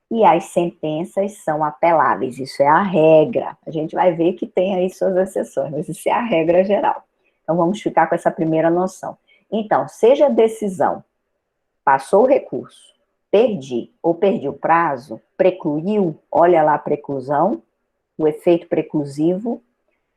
e as sentenças são apeláveis. Isso é a regra. A gente vai ver que tem aí suas exceções, mas isso é a regra geral. Então, vamos ficar com essa primeira noção. Então, seja a decisão, passou o recurso, perdi o prazo, precluiu, olha lá a preclusão, o efeito preclusivo,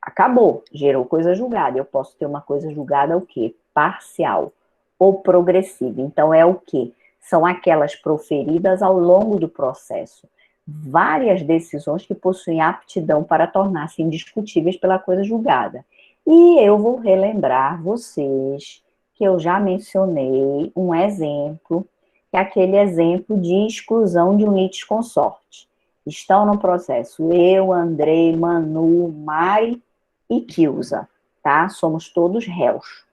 acabou, gerou coisa julgada. Eu posso ter uma coisa julgada o quê? Parcial ou progressiva. Então, é o quê? São aquelas proferidas ao longo do processo. Várias decisões que possuem aptidão para tornar-se indiscutíveis pela coisa julgada. E eu vou relembrar vocês que eu já mencionei um exemplo, que é aquele exemplo de exclusão de um litisconsorte. Estão no processo eu, Andrei, Manu, Mari e Kilza, tá? Somos todos réus.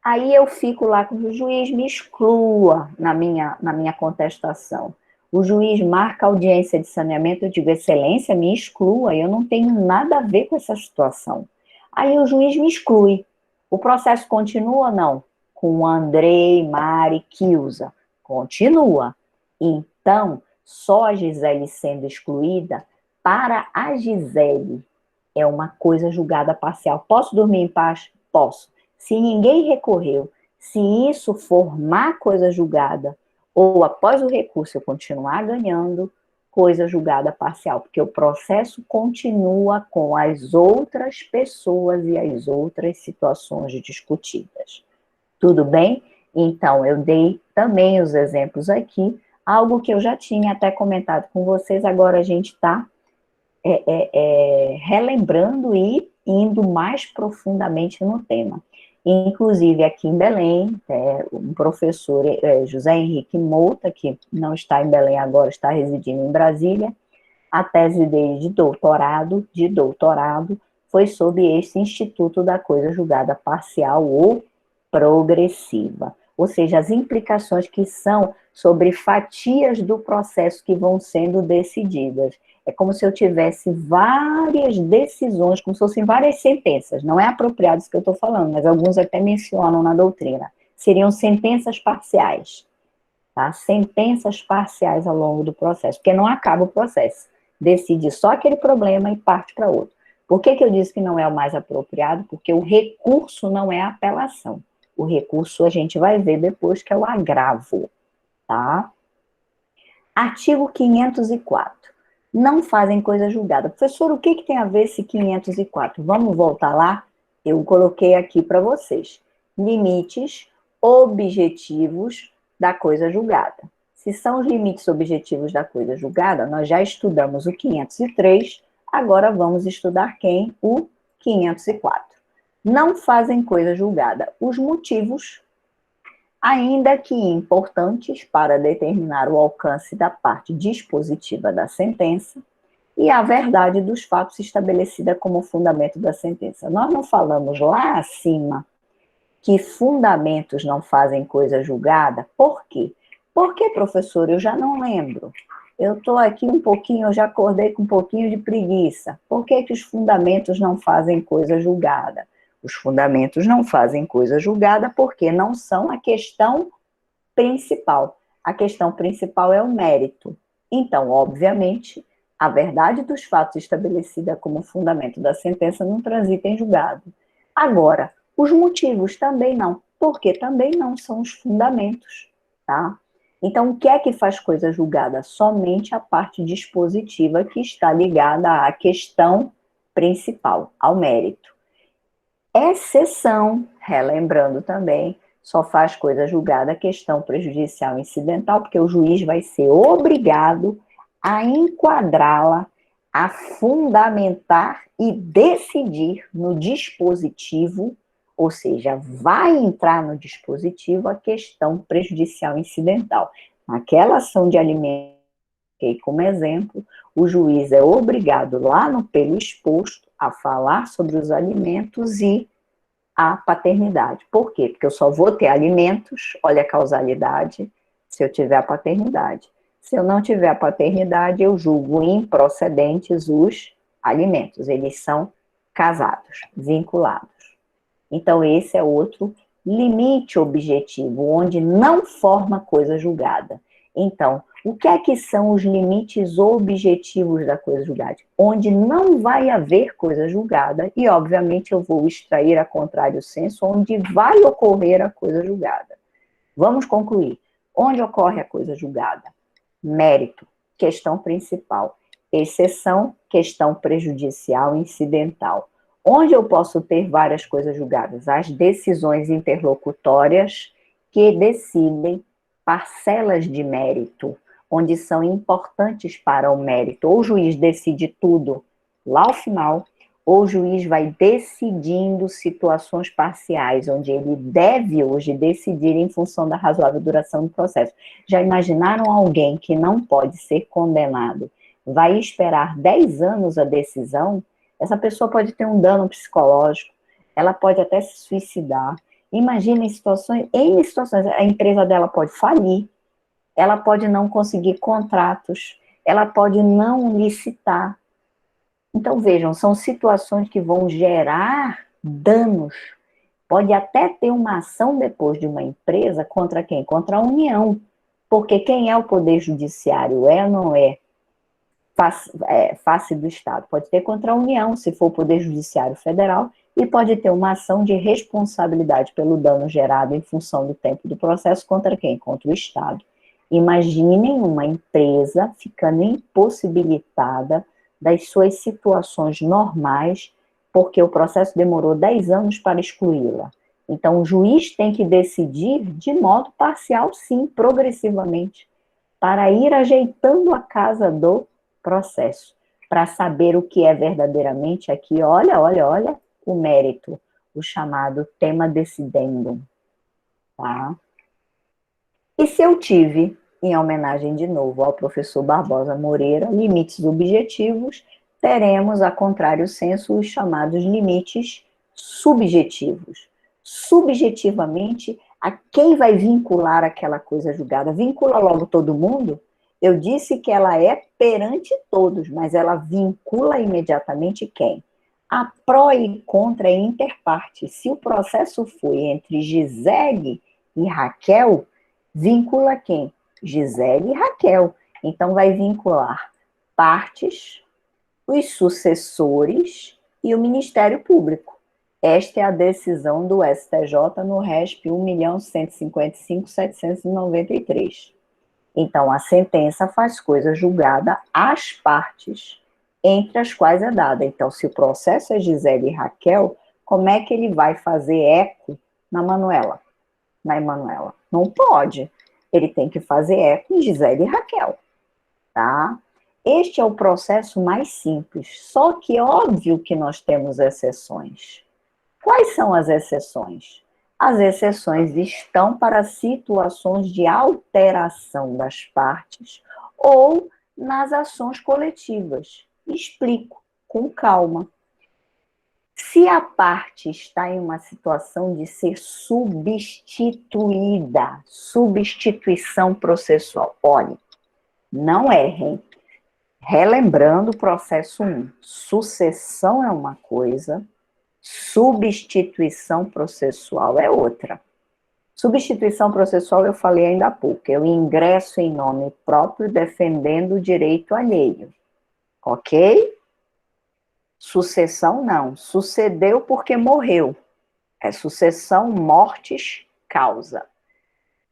Aí eu fico lá com o juiz, me exclua na minha contestação. O juiz marca audiência de saneamento, eu digo, excelência, me exclua, eu não tenho nada a ver com essa situação. Aí o juiz me exclui. O processo continua ou não? Com Andrei, Mari, Kilza. Continua. Então, só a Gisele sendo excluída, para a Gisele, é uma coisa julgada parcial. Posso dormir em paz? Posso. Se ninguém recorreu, se isso formar coisa julgada, ou após o recurso eu continuar ganhando, coisa julgada parcial, porque o processo continua com as outras pessoas e as outras situações discutidas. Tudo bem? Então, eu dei também os exemplos aqui, algo que eu já tinha até comentado com vocês, agora a gente está relembrando e indo mais profundamente no tema. Inclusive, aqui em Belém, um professor, José Henrique Mouta, que não está em Belém agora, está residindo em Brasília, a tese dele de doutorado foi sobre esse Instituto da Coisa Julgada Parcial ou Progressiva. Ou seja, as implicações que são sobre fatias do processo que vão sendo decididas. É como se eu tivesse várias decisões, como se fossem várias sentenças. Não é apropriado isso que eu estou falando, mas alguns até mencionam na doutrina. Seriam sentenças parciais. Tá? Sentenças parciais ao longo do processo, porque não acaba o processo. Decide só aquele problema e parte para outro. Por que eu disse que não é o mais apropriado? Porque o recurso não é a apelação. O recurso a gente vai ver depois que é o agravo. tá? Artigo 504. Não fazem coisa julgada. Professor, o que tem a ver esse 504? Vamos voltar lá? Eu coloquei aqui para vocês. Limites objetivos da coisa julgada. Se são os limites objetivos da coisa julgada, nós já estudamos o 503, agora vamos estudar quem? O 504. Não fazem coisa julgada. Os motivos, ainda que importantes para determinar o alcance da parte dispositiva da sentença, e a verdade dos fatos estabelecida como fundamento da sentença. Nós não falamos lá acima que fundamentos não fazem coisa julgada? Por quê? Porque, professor, eu já não lembro. Eu estou aqui um pouquinho, eu já acordei com um pouquinho de preguiça. Por que os fundamentos não fazem coisa julgada? Os fundamentos não fazem coisa julgada porque não são a questão principal. A questão principal é o mérito. Então, obviamente, a verdade dos fatos estabelecida como fundamento da sentença não transita em julgado. Agora, os motivos também não, porque também não são os fundamentos, tá? Então, o que é que faz coisa julgada? Somente a parte dispositiva que está ligada à questão principal, ao mérito. Exceção, relembrando também, só faz coisa julgada a questão prejudicial incidental, porque o juiz vai ser obrigado a enquadrá-la, a fundamentar e decidir no dispositivo, ou seja, vai entrar no dispositivo a questão prejudicial incidental. Naquela ação de alimento, como exemplo, o juiz é obrigado lá no pelo exposto a falar sobre os alimentos e a paternidade. Por quê? Porque eu só vou ter alimentos, olha a causalidade, se eu tiver a paternidade. Se eu não tiver a paternidade, eu julgo improcedentes os alimentos. Eles são casados, vinculados. Então, esse é outro limite objetivo, onde não forma coisa julgada. Então, o que é que são os limites objetivos da coisa julgada? Onde não vai haver coisa julgada, e obviamente eu vou extrair a contrário senso, onde vai ocorrer a coisa julgada. Vamos concluir. Onde ocorre a coisa julgada? Mérito, questão principal. Exceção, questão prejudicial incidental. Onde eu posso ter várias coisas julgadas? As decisões interlocutórias que decidem parcelas de mérito, onde são importantes para o mérito. Ou o juiz decide tudo lá ao final, ou o juiz vai decidindo situações parciais, onde ele deve hoje decidir em função da razoável duração do processo. Já imaginaram alguém que não pode ser condenado, vai esperar 10 anos a decisão? Essa pessoa pode ter um dano psicológico, ela pode até se suicidar. Imagina em situações, a empresa dela pode falir, ela pode não conseguir contratos, ela pode não licitar. Então, vejam, são situações que vão gerar danos. Pode até ter uma ação depois de uma empresa contra quem? Contra a União. Porque quem é o Poder Judiciário? É ou não é? Face do Estado. Pode ter contra a União, se for o Poder Judiciário Federal, e pode ter uma ação de responsabilidade pelo dano gerado em função do tempo do processo contra quem? Contra o Estado. Imaginem uma empresa ficando impossibilitada das suas situações normais, porque o processo demorou 10 anos para excluí-la. Então, o juiz tem que decidir de modo parcial, sim, progressivamente, para ir ajeitando a casa do processo, para saber o que é verdadeiramente aqui, olha, o mérito, o chamado tema decidendum, tá? E se eu tive, em homenagem de novo ao professor Barbosa Moreira, limites objetivos, teremos, a contrário senso, os chamados limites subjetivos. Subjetivamente, a quem vai vincular aquela coisa julgada? Vincula logo todo mundo? Eu disse que ela é perante todos, mas ela vincula imediatamente quem? A pró e contra interparte. Se o processo foi entre Gisele e Raquel, vincula quem? Gisele e Raquel. Então, vai vincular partes, os sucessores e o Ministério Público. Esta é a decisão do STJ no RESP 1.155.793. Então, a sentença faz coisa julgada às partes, entre as quais é dada. Então, se o processo é Gisele e Raquel, como é que ele vai fazer eco na Manuela, na Emanuela? Não pode. Ele tem que fazer eco em Gisele e Raquel, tá? Este é o processo mais simples, só que é óbvio que nós temos exceções. Quais são as exceções? As exceções estão para situações de alteração das partes ou nas ações coletivas. Explico com calma. Se a parte está em uma situação de ser substituída, substituição processual, olhe, não errem. Relembrando o processo 1, sucessão é uma coisa, substituição processual é outra. Substituição processual eu falei ainda há pouco, eu ingresso em nome próprio defendendo o direito alheio, ok? Sucessão não, sucedeu porque morreu, é sucessão mortis causa.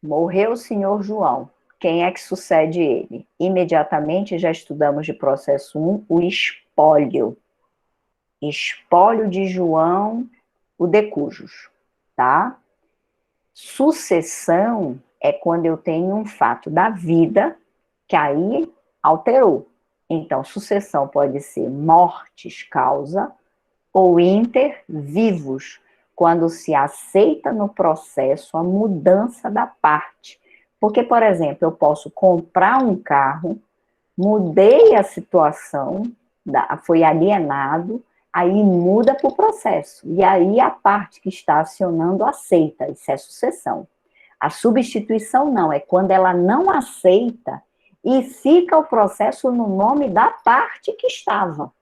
Morreu o senhor João, quem é que sucede ele? Imediatamente já estudamos de processo 1 o espólio. Espólio de João, o decujus, tá? Sucessão é quando eu tenho um fato da vida que aí alterou. Então, sucessão pode ser mortis causa ou inter vivos, quando se aceita no processo a mudança da parte. Porque, por exemplo, eu posso comprar um carro, mudei a situação, foi alienado, aí muda para o processo. E aí a parte que está acionando aceita, isso é sucessão. A substituição não, é quando ela não aceita e fica o processo no nome da parte que estava.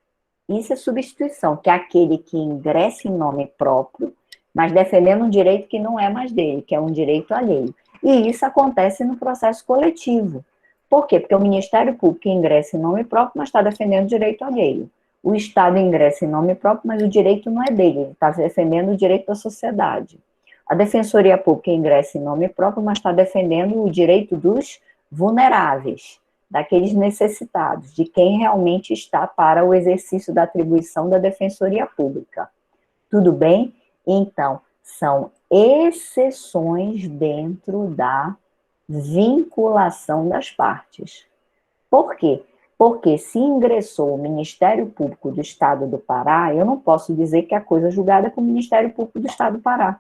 Isso é substituição, que é aquele que ingressa em nome próprio, mas defendendo um direito que não é mais dele, que é um direito alheio. E isso acontece no processo coletivo. Por quê? Porque o Ministério Público ingressa em nome próprio, mas está defendendo o direito alheio. O Estado ingressa em nome próprio, mas o direito não é dele, ele está defendendo o direito da sociedade. A Defensoria Pública ingressa em nome próprio, mas está defendendo o direito dos vulneráveis, daqueles necessitados, de quem realmente está para o exercício da atribuição da Defensoria Pública. Tudo bem? Então, são exceções dentro da vinculação das partes. Por quê? Porque se ingressou o Ministério Público do Estado do Pará, eu não posso dizer que a coisa julgada é com o Ministério Público do Estado do Pará.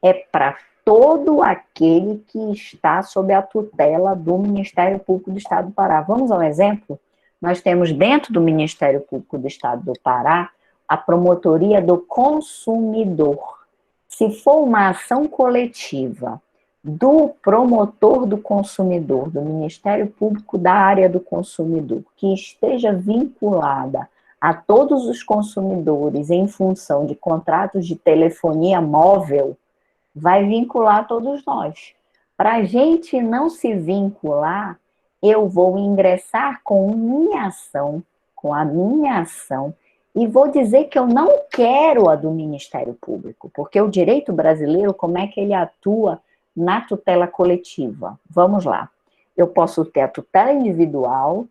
É para todo aquele que está sob a tutela do Ministério Público do Estado do Pará. Vamos ao exemplo? Nós temos dentro do Ministério Público do Estado do Pará a Promotoria do Consumidor. Se for uma ação coletiva do promotor do consumidor, do Ministério Público da área do consumidor, que esteja vinculada a todos os consumidores em função de contratos de telefonia móvel, vai vincular todos nós. Para a gente não se vincular, eu vou ingressar com a minha ação, e vou dizer que eu não quero a do Ministério Público, porque o direito brasileiro, como é que ele atua na tutela coletiva? Vamos lá. Eu posso ter a tutela individual,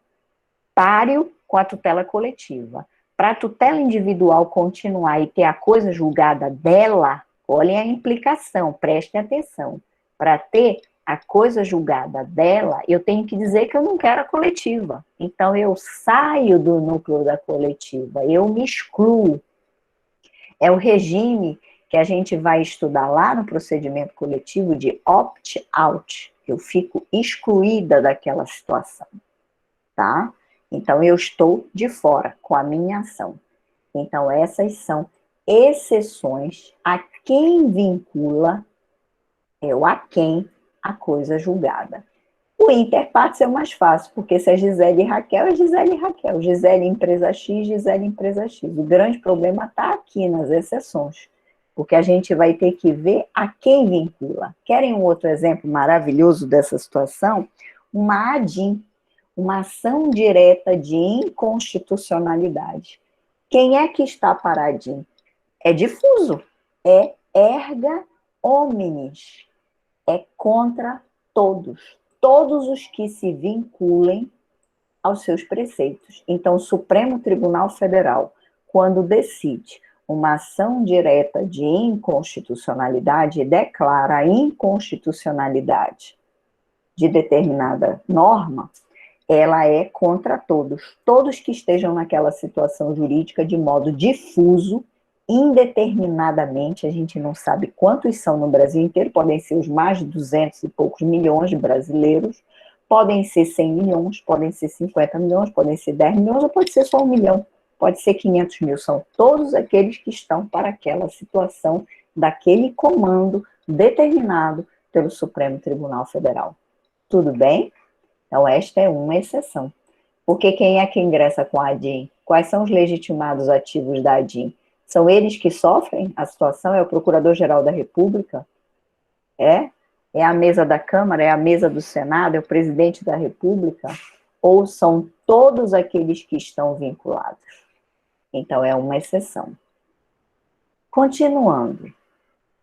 páreo com a tutela coletiva. Para a tutela individual continuar e ter a coisa julgada dela, olhem a implicação, prestem atenção. Para ter a coisa julgada dela, eu tenho que dizer que eu não quero a coletiva. Então, eu saio do núcleo da coletiva, eu me excluo. É o regime que a gente vai estudar lá no procedimento coletivo de opt-out. Eu fico excluída daquela situação, tá? Então, eu estou de fora com a minha ação. Então, essas são exceções a quem vincula, é o a quem a coisa julgada. O interpartes é o mais fácil, porque se é Gisele e Raquel, é Gisele e Raquel. Gisele empresa X, Gisele empresa X. O grande problema está aqui nas exceções, porque a gente vai ter que ver a quem vincula. Querem um outro exemplo maravilhoso dessa situação? Uma ADIM, uma ação direta de inconstitucionalidade. Quem é que está para a ADIM? É difuso, é erga omnes, é contra todos. todos os que se vinculem aos seus preceitos. Então, o Supremo Tribunal Federal, quando decide uma ação direta de inconstitucionalidade e declara a inconstitucionalidade de determinada norma, ela é contra todos. Todos que estejam naquela situação jurídica de modo difuso, indeterminadamente, a gente não sabe quantos são no Brasil inteiro, podem ser os mais de 200 e poucos milhões de brasileiros, podem ser 100 milhões, podem ser 50 milhões, podem ser 10 milhões, ou pode ser só 1 milhão, pode ser 500 mil, são todos aqueles que estão para aquela situação daquele comando determinado pelo Supremo Tribunal Federal. Tudo bem? Então, esta é uma exceção. Porque quem é que ingressa com a ADIM? Quais são os legitimados ativos da ADIM? São eles que sofrem a situação? É o Procurador-Geral da República? É a mesa da Câmara? É a mesa do Senado? É o Presidente da República? Ou são todos aqueles que estão vinculados? Então, é uma exceção. Continuando.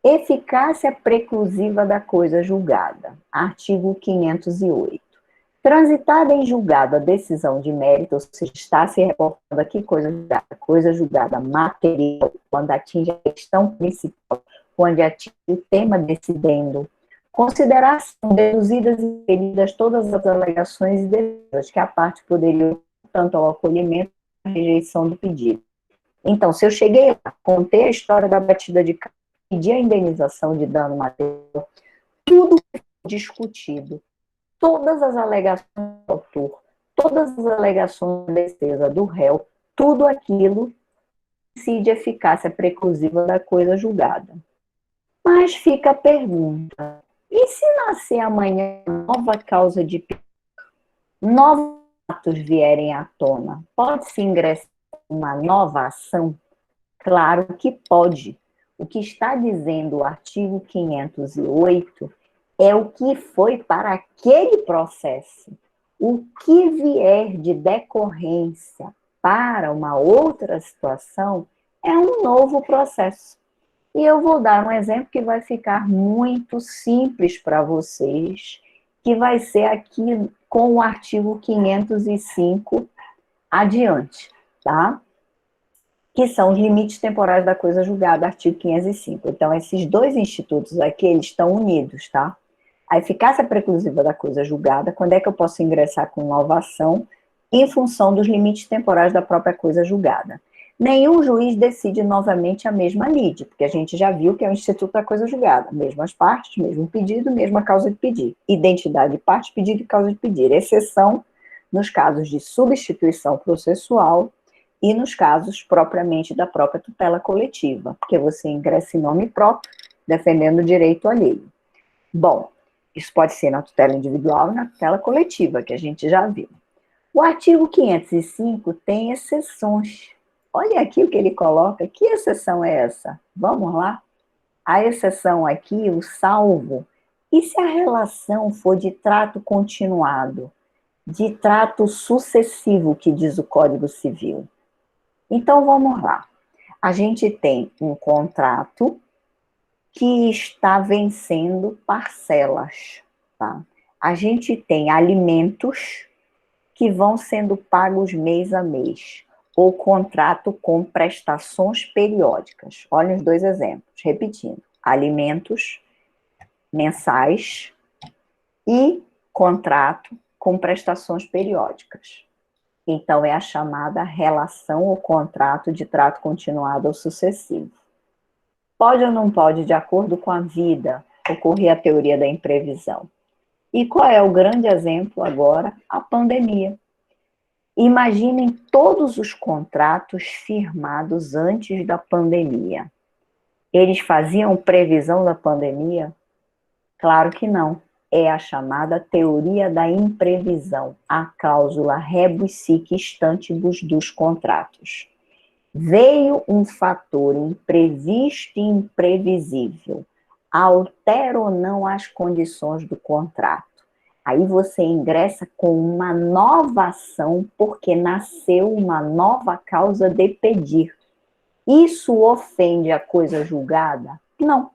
Eficácia preclusiva da coisa julgada. Artigo 508. Transitada em julgado a decisão de mérito, ou seja, está se reportando aqui coisa julgada material, quando atinge a questão principal, quando atinge o tema decidendo, consideração deduzidas e referidas todas as alegações e defesas que a parte poderia, tanto ao acolhimento como à rejeição do pedido. Então, se eu cheguei lá, contei a história da batida de carro, pedi a indenização de dano material, tudo discutido, todas as alegações do autor, todas as alegações de defesa do réu, tudo aquilo incide a eficácia preclusiva da coisa julgada. Mas fica a pergunta, e se nascer amanhã nova causa de pedido, novos fatos vierem à tona, pode-se ingressar uma nova ação? Claro que pode. O que está dizendo o artigo 508 é o que foi para aquele processo. O que vier de decorrência para uma outra situação é um novo processo. E eu vou dar um exemplo que vai ficar muito simples para vocês, que vai ser aqui com o artigo 505 adiante, tá? Que são os limites temporais da coisa julgada, artigo 505. Então, esses dois institutos aqui, eles estão unidos, tá? A eficácia preclusiva da coisa julgada, quando é que eu posso ingressar com nova ação, em função dos limites temporais da própria coisa julgada. Nenhum juiz decide novamente a mesma lide, porque a gente já viu que é o instituto da coisa julgada, mesmas partes, mesmo pedido, mesma causa de pedir. Identidade de parte, pedido e causa de pedir. Exceção nos casos de substituição processual e nos casos propriamente da própria tutela coletiva, porque você ingressa em nome próprio, defendendo o direito alheio. Bom, isso pode ser na tutela individual e na tutela coletiva, que a gente já viu. O artigo 505 tem exceções. Olha aqui o que ele coloca. Que exceção é essa? Vamos lá? A exceção aqui, o salvo. E se a relação for de trato continuado, de trato sucessivo, que diz o Código Civil? Então, vamos lá. A gente tem um contrato que está vencendo parcelas, tá? A gente tem alimentos que vão sendo pagos mês a mês, ou contrato com prestações periódicas. Olha os dois exemplos, repetindo. Alimentos mensais e contrato com prestações periódicas. Então, é a chamada relação ou contrato de trato continuado ou sucessivo. Pode ou não pode, de acordo com a vida, ocorrer a teoria da imprevisão? E qual é o grande exemplo agora? A pandemia. Imaginem todos os contratos firmados antes da pandemia. Eles faziam previsão da pandemia? Claro que não. É a chamada teoria da imprevisão, a cláusula rebus sic stantibus dos contratos. Veio um fator imprevisto e imprevisível, altera ou não as condições do contrato. Aí você ingressa com uma nova ação, porque nasceu uma nova causa de pedir. Isso ofende a coisa julgada? Não.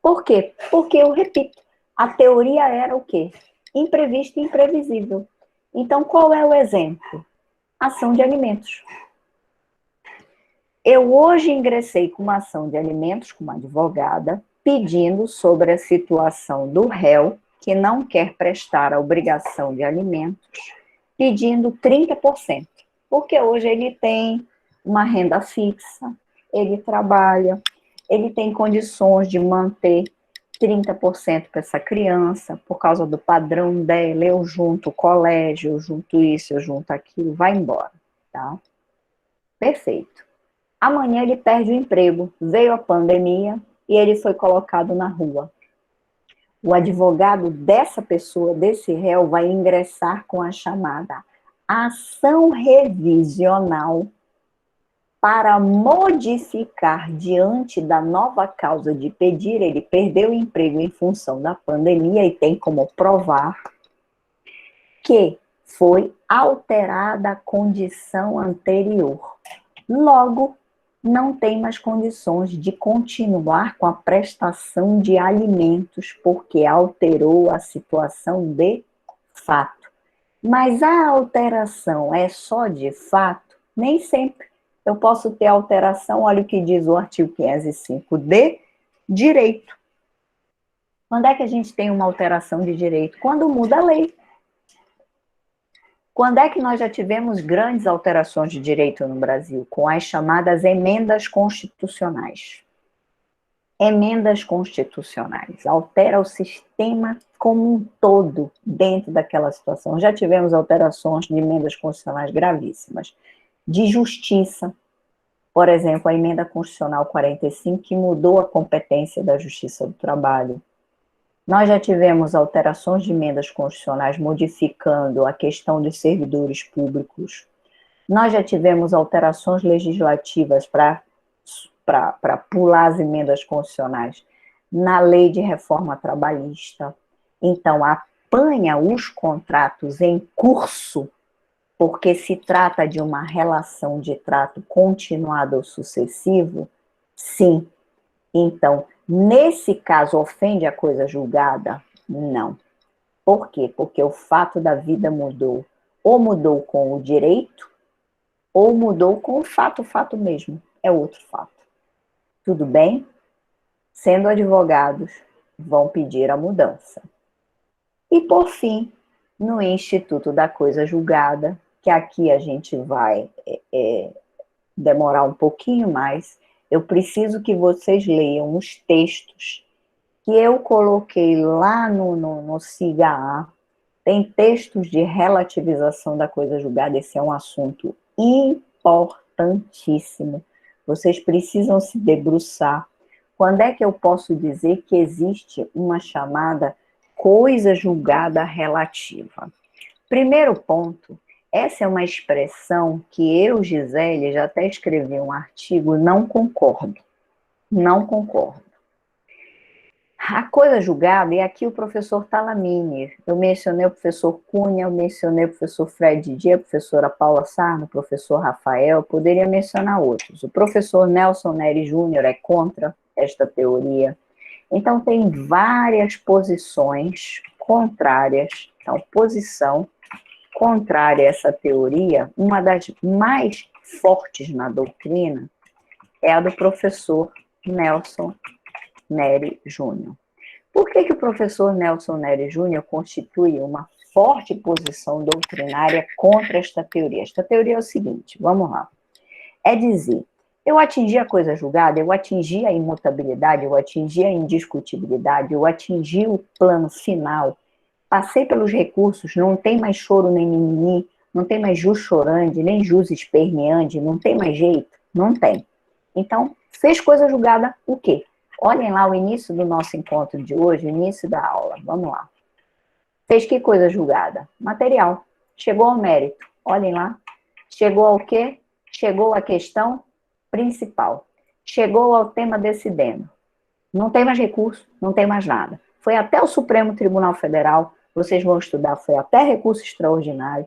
Por quê? Porque, eu repito, a teoria era o quê? imprevista e imprevisível. Então, qual é o exemplo? Ação de alimentos. Eu hoje ingressei com uma ação de alimentos com uma advogada, pedindo sobre a situação do réu que não quer prestar a obrigação de alimentos, pedindo 30%, porque hoje ele tem uma renda fixa, ele trabalha, ele tem condições de manter 30% para essa criança, por causa do padrão dela, eu junto o colégio, eu junto isso, eu junto aquilo, vai embora, tá? Perfeito. Amanhã ele perde o emprego, veio a pandemia e ele foi colocado na rua. O advogado dessa pessoa, desse réu, vai ingressar com a chamada ação revisional para modificar diante da nova causa de pedir, ele perdeu o emprego em função da pandemia e tem como provar que foi alterada a condição anterior. Logo, não tem mais condições de continuar com a prestação de alimentos, porque alterou a situação de fato. Mas a alteração é só de fato? Nem sempre. Eu posso ter alteração, olha o que diz o artigo 505, de direito. Quando é que a gente tem uma alteração de direito? Quando muda a lei. Quando é que nós já tivemos grandes alterações de direito no Brasil? Com as chamadas emendas constitucionais. Emendas constitucionais. Altera o sistema como um todo dentro daquela situação. Já tivemos alterações de emendas constitucionais gravíssimas. De justiça, por exemplo, a emenda constitucional 45, que mudou a competência da Justiça do Trabalho. Nós já tivemos alterações de emendas constitucionais modificando a questão dos servidores públicos. Nós já tivemos alterações legislativas para pular as emendas constitucionais na lei de reforma trabalhista. Então, apanha os contratos em curso, porque se trata de uma relação de trato continuado ou sucessivo, sim. Então, nesse caso, ofende a coisa julgada? Não. Por quê? Porque o fato da vida mudou. Ou mudou com o direito, ou mudou com o fato mesmo. É outro fato. Tudo bem? Sendo advogados, vão pedir a mudança. E, por fim, no Instituto da Coisa Julgada, que aqui a gente vai demorar um pouquinho mais, eu preciso que vocês leiam os textos que eu coloquei lá no SIGA-A. Tem textos de relativização da coisa julgada, esse é um assunto importantíssimo. Vocês precisam se debruçar. Quando é que eu posso dizer que existe uma chamada coisa julgada relativa? Primeiro ponto, essa é uma expressão que eu, Gisele, já até escrevi um artigo, não concordo. Não concordo. A coisa julgada, e aqui o professor Talamini, eu mencionei o professor Cunha, eu mencionei o professor Fred Dias, a professora Paula Sarno, o professor Rafael, poderia mencionar outros. O professor Nelson Neri Júnior é contra esta teoria. Então, tem várias posições contrárias. Então, posição contrária a essa teoria, uma das mais fortes na doutrina é a do professor Nelson Neri Júnior. Por que o professor Nelson Neri Júnior constitui uma forte posição doutrinária contra esta teoria? Esta teoria é o seguinte, vamos lá. É dizer, eu atingi a coisa julgada, eu atingi a imutabilidade, eu atingi a indiscutibilidade, eu atingi o plano final, passei pelos recursos, não tem mais choro nem mimimi, não tem mais jus chorande, nem jus esperneande, não tem mais jeito? Não tem. Então, fez coisa julgada o quê? Olhem lá o início do nosso encontro de hoje, o início da aula, vamos lá. Fez que coisa julgada? Material. Chegou ao mérito, olhem lá. Chegou ao quê? Chegou à questão principal. Chegou ao tema decidendo. Não tem mais recurso, não tem mais nada. Foi até o Supremo Tribunal Federal, vocês vão estudar, foi até recurso extraordinário,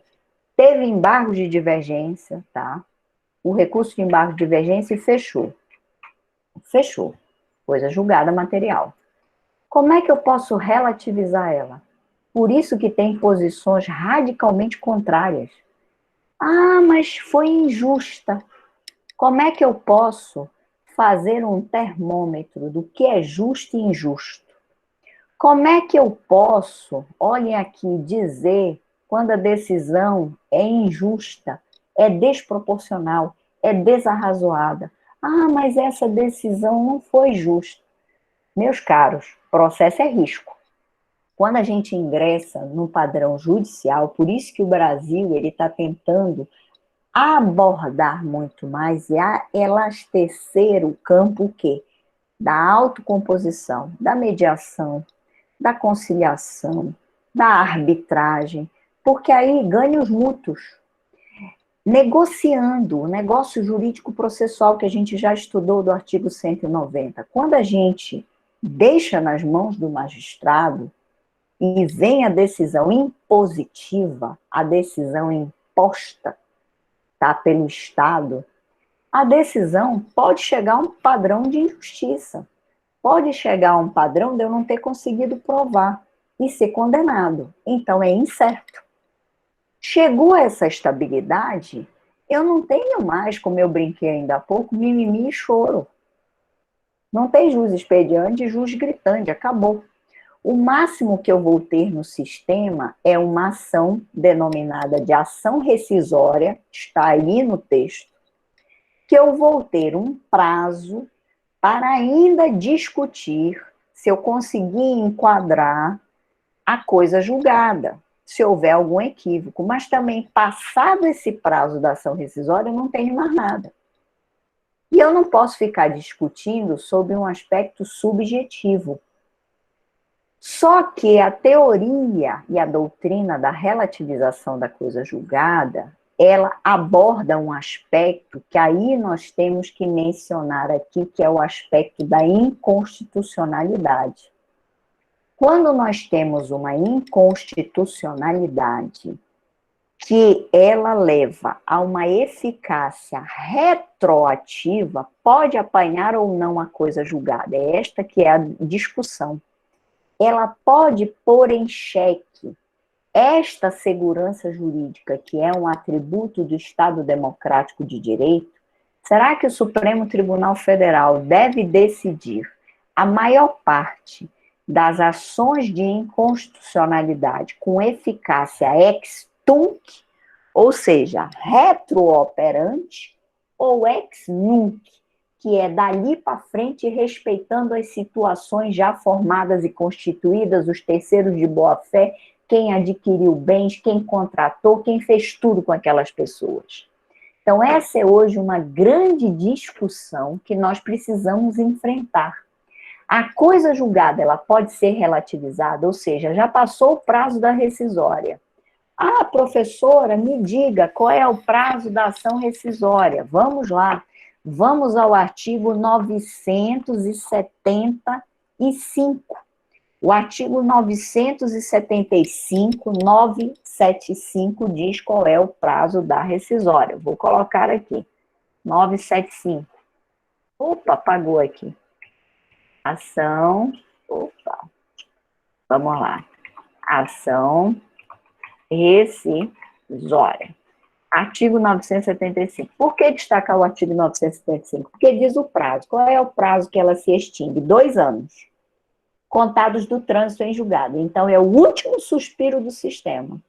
teve embargo de divergência, tá? O recurso de embargo de divergência e fechou. Fechou. Coisa julgada material. Como é que eu posso relativizar ela? Por isso que tem posições radicalmente contrárias. Ah, mas foi injusta. Como é que eu posso fazer um termômetro do que é justo e injusto? Como é que eu posso, olhem aqui, dizer quando a decisão é injusta, é desproporcional, é desarrazoada? Ah, mas essa decisão não foi justa. Meus caros, processo é risco. Quando a gente ingressa no padrão judicial, por isso que o Brasil ele está tentando abordar muito mais e a elastecer o campo o quê? Da autocomposição, da mediação, da conciliação, da arbitragem, porque aí ganha os mútuos. Negociando o negócio jurídico processual que a gente já estudou do artigo 190. Quando a gente deixa nas mãos do magistrado e vem a decisão impositiva, a decisão imposta, tá, pelo Estado, a decisão pode chegar a um padrão de injustiça. Pode chegar a um padrão de eu não ter conseguido provar e ser condenado. Então, é incerto. Chegou a essa estabilidade, eu não tenho mais, como eu brinquei ainda há pouco, mimimi e choro. Não tem juiz expediente e juiz gritante, acabou. O máximo que eu vou ter no sistema é uma ação denominada de ação rescisória, está aí no texto, que eu vou ter um prazo para ainda discutir se eu conseguir enquadrar a coisa julgada, se houver algum equívoco. Mas também, passado esse prazo da ação rescisória, eu não tenho mais nada. E eu não posso ficar discutindo sobre um aspecto subjetivo. Só que a teoria e a doutrina da relativização da coisa julgada, ela aborda um aspecto que aí nós temos que mencionar aqui, que é o aspecto da inconstitucionalidade. Quando nós temos uma inconstitucionalidade que ela leva a uma eficácia retroativa, pode apanhar ou não a coisa julgada. É esta que é a discussão. Ela pode pôr em xeque esta segurança jurídica, que é um atributo do Estado democrático de direito. Será que o Supremo Tribunal Federal deve decidir a maior parte das ações de inconstitucionalidade com eficácia ex tunc, ou seja, retrooperante, ou ex nunc, que é dali para frente, respeitando as situações já formadas e constituídas, os terceiros de boa-fé, quem adquiriu bens, quem contratou, quem fez tudo com aquelas pessoas. Então, essa é hoje uma grande discussão que nós precisamos enfrentar. A coisa julgada, ela pode ser relativizada, ou seja, já passou o prazo da rescisória. Ah, professora, me diga qual é o prazo da ação rescisória. Vamos lá. Vamos ao artigo 975. O artigo 975 diz qual é o prazo da rescisória. Vou colocar aqui. 975. Opa, apagou aqui. Ação. Opa. Vamos lá. Ação rescisória. Artigo 975. Por que destacar o artigo 975? Porque diz o prazo. Qual é o prazo que ela se extingue? 2 anos, contados do trânsito em julgado. Então, é o último suspiro do sistema.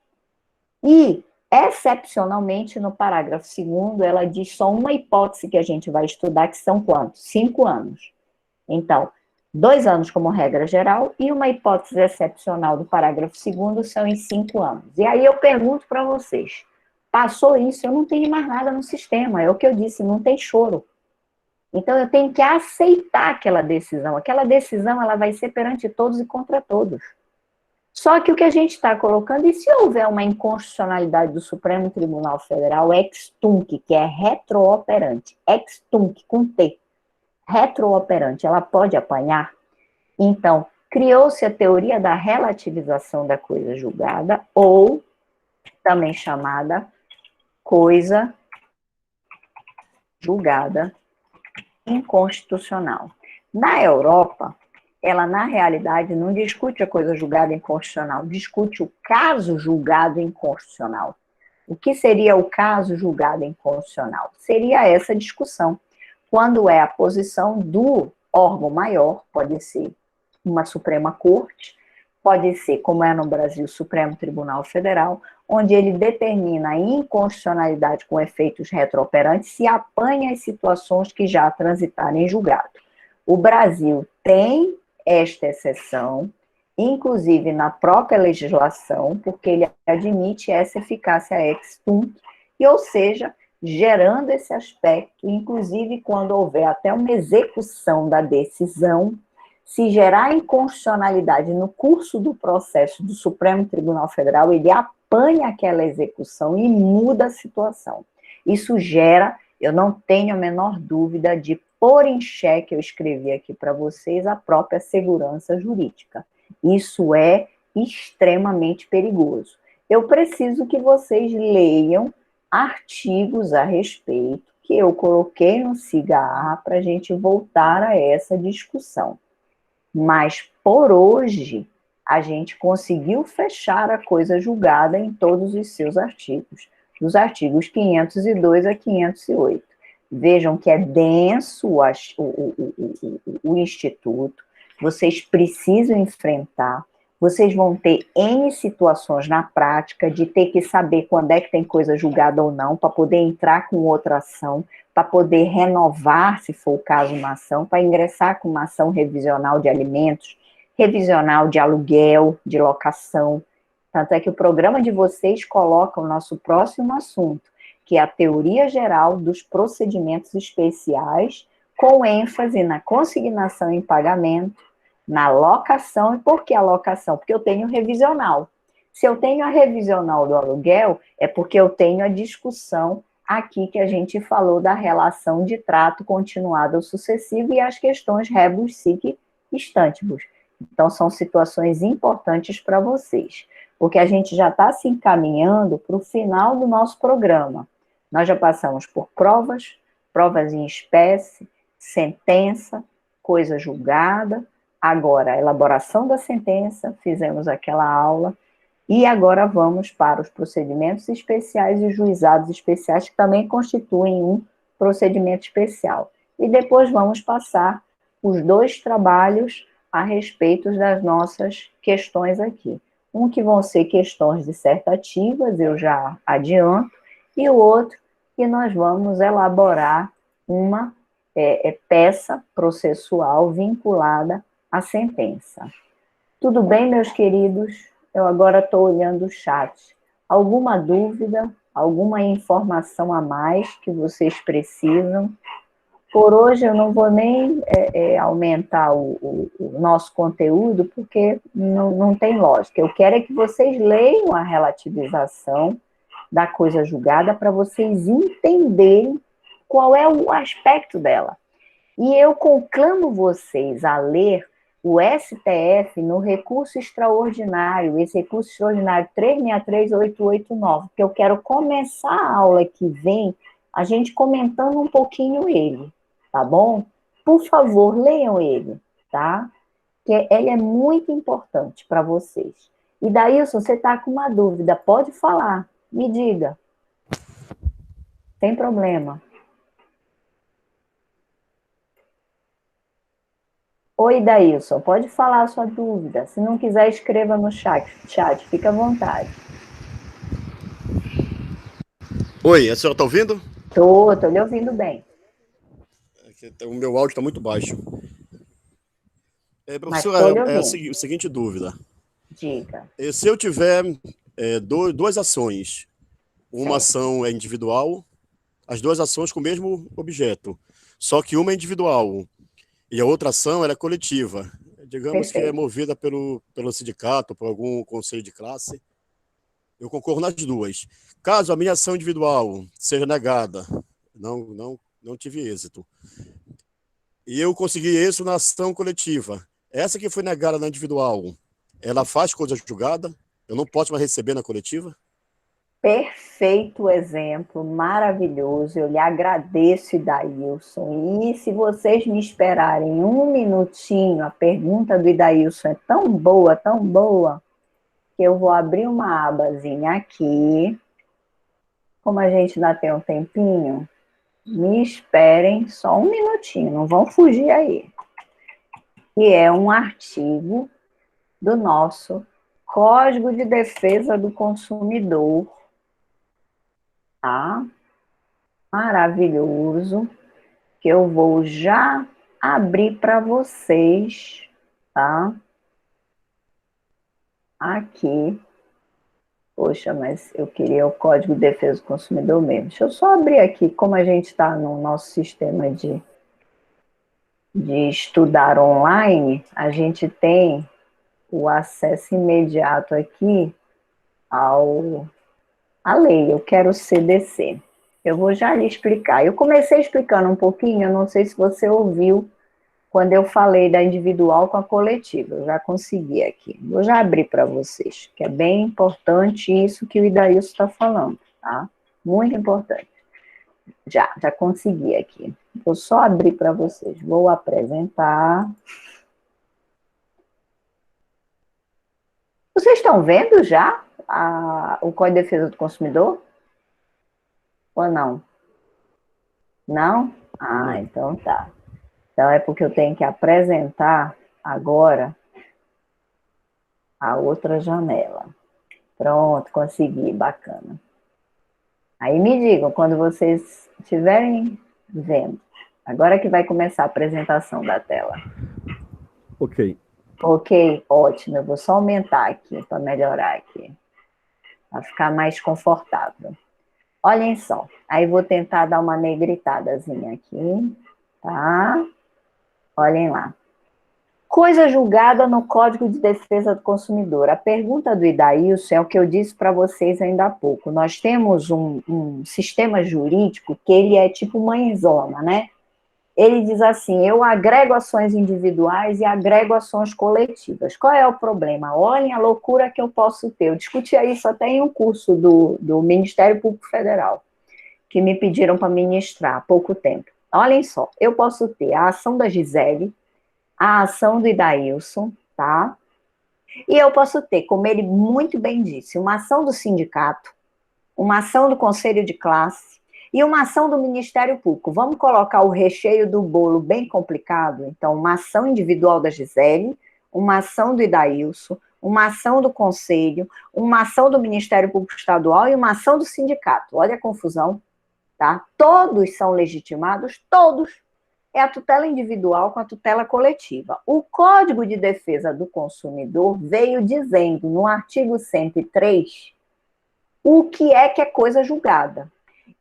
E, excepcionalmente, no parágrafo 2º, ela diz só uma hipótese que a gente vai estudar, que são quantos? 5 anos. Então, 2 anos como regra geral, e uma hipótese excepcional do parágrafo 2º são em 5 anos. E aí eu pergunto para vocês, passou isso, eu não tenho mais nada no sistema, é o que eu disse, não tem choro. Então eu tenho que aceitar aquela decisão ela vai ser perante todos e contra todos. Só que o que a gente está colocando, e se houver uma inconstitucionalidade do Supremo Tribunal Federal ex tunc, que é retrooperante, ex tunc com T, retrooperante, ela pode apanhar? Então, criou-se a teoria da relativização da coisa julgada, ou também chamada coisa julgada inconstitucional. Na Europa, ela, na realidade, não discute a coisa julgada inconstitucional, discute o caso julgado inconstitucional. O que seria o caso julgado inconstitucional? Seria essa discussão. Quando é a posição do órgão maior, pode ser uma Suprema Corte, pode ser, como é no Brasil, o Supremo Tribunal Federal, onde ele determina a inconstitucionalidade com efeitos retrooperantes se apanha as situações que já transitaram em julgado. O Brasil tem esta exceção, inclusive na própria legislação, porque ele admite essa eficácia ex tunc, e, ou seja, gerando esse aspecto, inclusive quando houver até uma execução da decisão, se gerar inconstitucionalidade no curso do processo do Supremo Tribunal Federal, ele apanha aquela execução e muda a situação. Isso gera, eu não tenho a menor dúvida de pôr em xeque, eu escrevi aqui para vocês, a própria segurança jurídica. Isso é extremamente perigoso. Eu preciso que vocês leiam artigos a respeito, que eu coloquei no Cigarra para a gente voltar a essa discussão. Mas, por hoje, a gente conseguiu fechar a coisa julgada em todos os seus artigos, dos artigos 502 a 508. Vejam que é denso o Instituto, vocês precisam enfrentar, vocês vão ter N situações na prática de ter que saber quando é que tem coisa julgada ou não, para poder entrar com outra ação, para poder renovar, se for o caso, uma ação, para ingressar com uma ação revisional de alimentos, revisional de aluguel, de locação. Tanto é que o programa de vocês coloca o nosso próximo assunto, que é a teoria geral dos procedimentos especiais, com ênfase na consignação em pagamento, na locação. E por que a locação? Porque eu tenho revisional. Se eu tenho a revisional do aluguel, é porque eu tenho a discussão aqui que a gente falou da relação de trato continuado ou sucessivo e as questões rebus sic stantibus. Então, são situações importantes para vocês, porque a gente já está se encaminhando para o final do nosso programa. Nós já passamos por provas, provas em espécie, sentença, coisa julgada, agora a elaboração da sentença, fizemos aquela aula, e agora vamos para os procedimentos especiais e juizados especiais, que também constituem um procedimento especial. E depois vamos passar os 2 trabalhos a respeito das nossas questões aqui. Um que vão ser questões dissertativas, eu já adianto, e o outro que nós vamos elaborar uma peça processual vinculada à sentença. Tudo bem, meus queridos? Eu agora estou olhando o chat. Alguma dúvida, alguma informação a mais que vocês precisam? Por hoje eu não vou nem aumentar o nosso conteúdo, porque não tem lógica. Eu quero é que vocês leiam a relativização da coisa julgada para vocês entenderem qual é o aspecto dela. E eu conclamo vocês a ler o STF no recurso extraordinário, esse recurso extraordinário 363889, porque eu quero começar a aula que vem, a gente comentando um pouquinho ele, tá bom? Por favor, leiam ele, tá? Que ele é muito importante para vocês. E Daílson, você está com uma dúvida, pode falar, me diga. Sem problema. Oi, Daílson, pode falar a sua dúvida. Se não quiser, escreva no chat, fica à vontade. Oi, a senhora está ouvindo? Estou lhe ouvindo bem. O meu áudio está muito baixo. Professora, é a seguinte dúvida. Diga. Se eu tiver duas ações, uma ação é individual, as 2 ações com o mesmo objeto, só que uma é individual e a outra ação ela é coletiva, digamos que é movida pelo sindicato, por algum conselho de classe, eu concorro nas 2. Caso a minha ação individual seja negada, não tive êxito, e eu consegui isso na ação coletiva, essa que foi negada na individual, ela faz coisa julgada, eu não posso mais receber na coletiva? Perfeito exemplo, maravilhoso. Eu lhe agradeço, Idailson. E se vocês me esperarem um minutinho, a pergunta do Idailson é tão boa, que eu vou abrir uma abazinha aqui. Como a gente ainda tem um tempinho, me esperem só um minutinho, não vão fugir aí. Que é um artigo do nosso Código de Defesa do Consumidor, tá? Maravilhoso, que eu vou já abrir para vocês, tá? Aqui. Poxa, mas eu queria o Código de Defesa do Consumidor mesmo. Deixa eu só abrir aqui, como a gente está no nosso sistema de estudar online, a gente tem o acesso imediato aqui à lei. Eu quero o CDC. Eu vou já lhe explicar. Eu comecei explicando um pouquinho, eu não sei se você ouviu, quando eu falei da individual com a coletiva. Eu já consegui aqui. Vou já abrir para vocês, que é bem importante isso que o Idailson está falando, tá? Muito importante. Já consegui aqui. Vou só abrir para vocês. Vou apresentar. Vocês estão vendo já o Código de Defesa do Consumidor? Ou não? Não? Ah, Não. então tá. Então é porque eu tenho que apresentar agora a outra janela. Pronto, consegui, bacana. Aí me digam quando vocês estiverem vendo. Agora que vai começar a apresentação da tela. Ok. Ok, ótimo. Eu vou só aumentar aqui para melhorar aqui, para ficar mais confortável. Olhem só, aí vou tentar dar uma negritadazinha aqui, tá? Olhem lá. Coisa julgada no Código de Defesa do Consumidor. A pergunta do Idailson é o que eu disse para vocês ainda há pouco. Nós temos um sistema jurídico que ele é tipo mãezona, né? Ele diz assim, eu agrego ações individuais e agrego ações coletivas. Qual é o problema? Olhem a loucura que eu posso ter. Eu discutia isso até em um curso do Ministério Público Federal, que me pediram para ministrar há pouco tempo. Olhem só, eu posso ter a ação da Gisele, a ação do Idailson, tá? E eu posso ter, como ele muito bem disse, uma ação do sindicato, uma ação do conselho de classe e uma ação do Ministério Público. Vamos colocar o recheio do bolo bem complicado? Então, uma ação individual da Gisele, uma ação do Idailson, uma ação do conselho, uma ação do Ministério Público Estadual e uma ação do sindicato. Olha a confusão, tá? Todos são legitimados, todos. É a tutela individual com a tutela coletiva. O Código de Defesa do Consumidor veio dizendo, no artigo 103, o que é coisa julgada.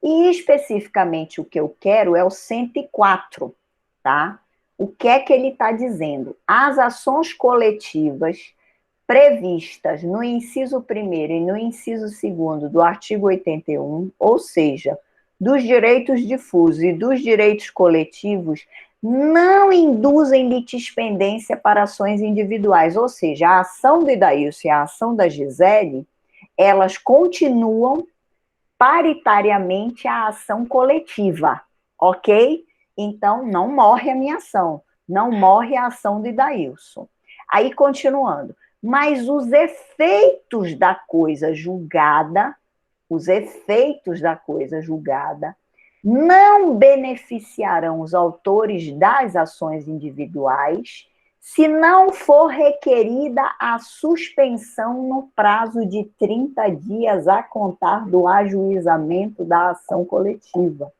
E, especificamente, o que eu quero é o 104, tá? O que é que ele está dizendo? As ações coletivas previstas no inciso 1º e no inciso 2º do artigo 81, ou seja, dos direitos difusos e dos direitos coletivos, não induzem litispendência para ações individuais, ou seja, a ação do Idailson e a ação da Gisele, elas continuam paritariamente a ação coletiva, ok? Então, não morre a minha ação, não morre a ação do Idailson. Aí, continuando, mas os efeitos da coisa julgada, não beneficiarão os autores das ações individuais se não for requerida a suspensão no prazo de 30 dias a contar do ajuizamento da ação coletiva.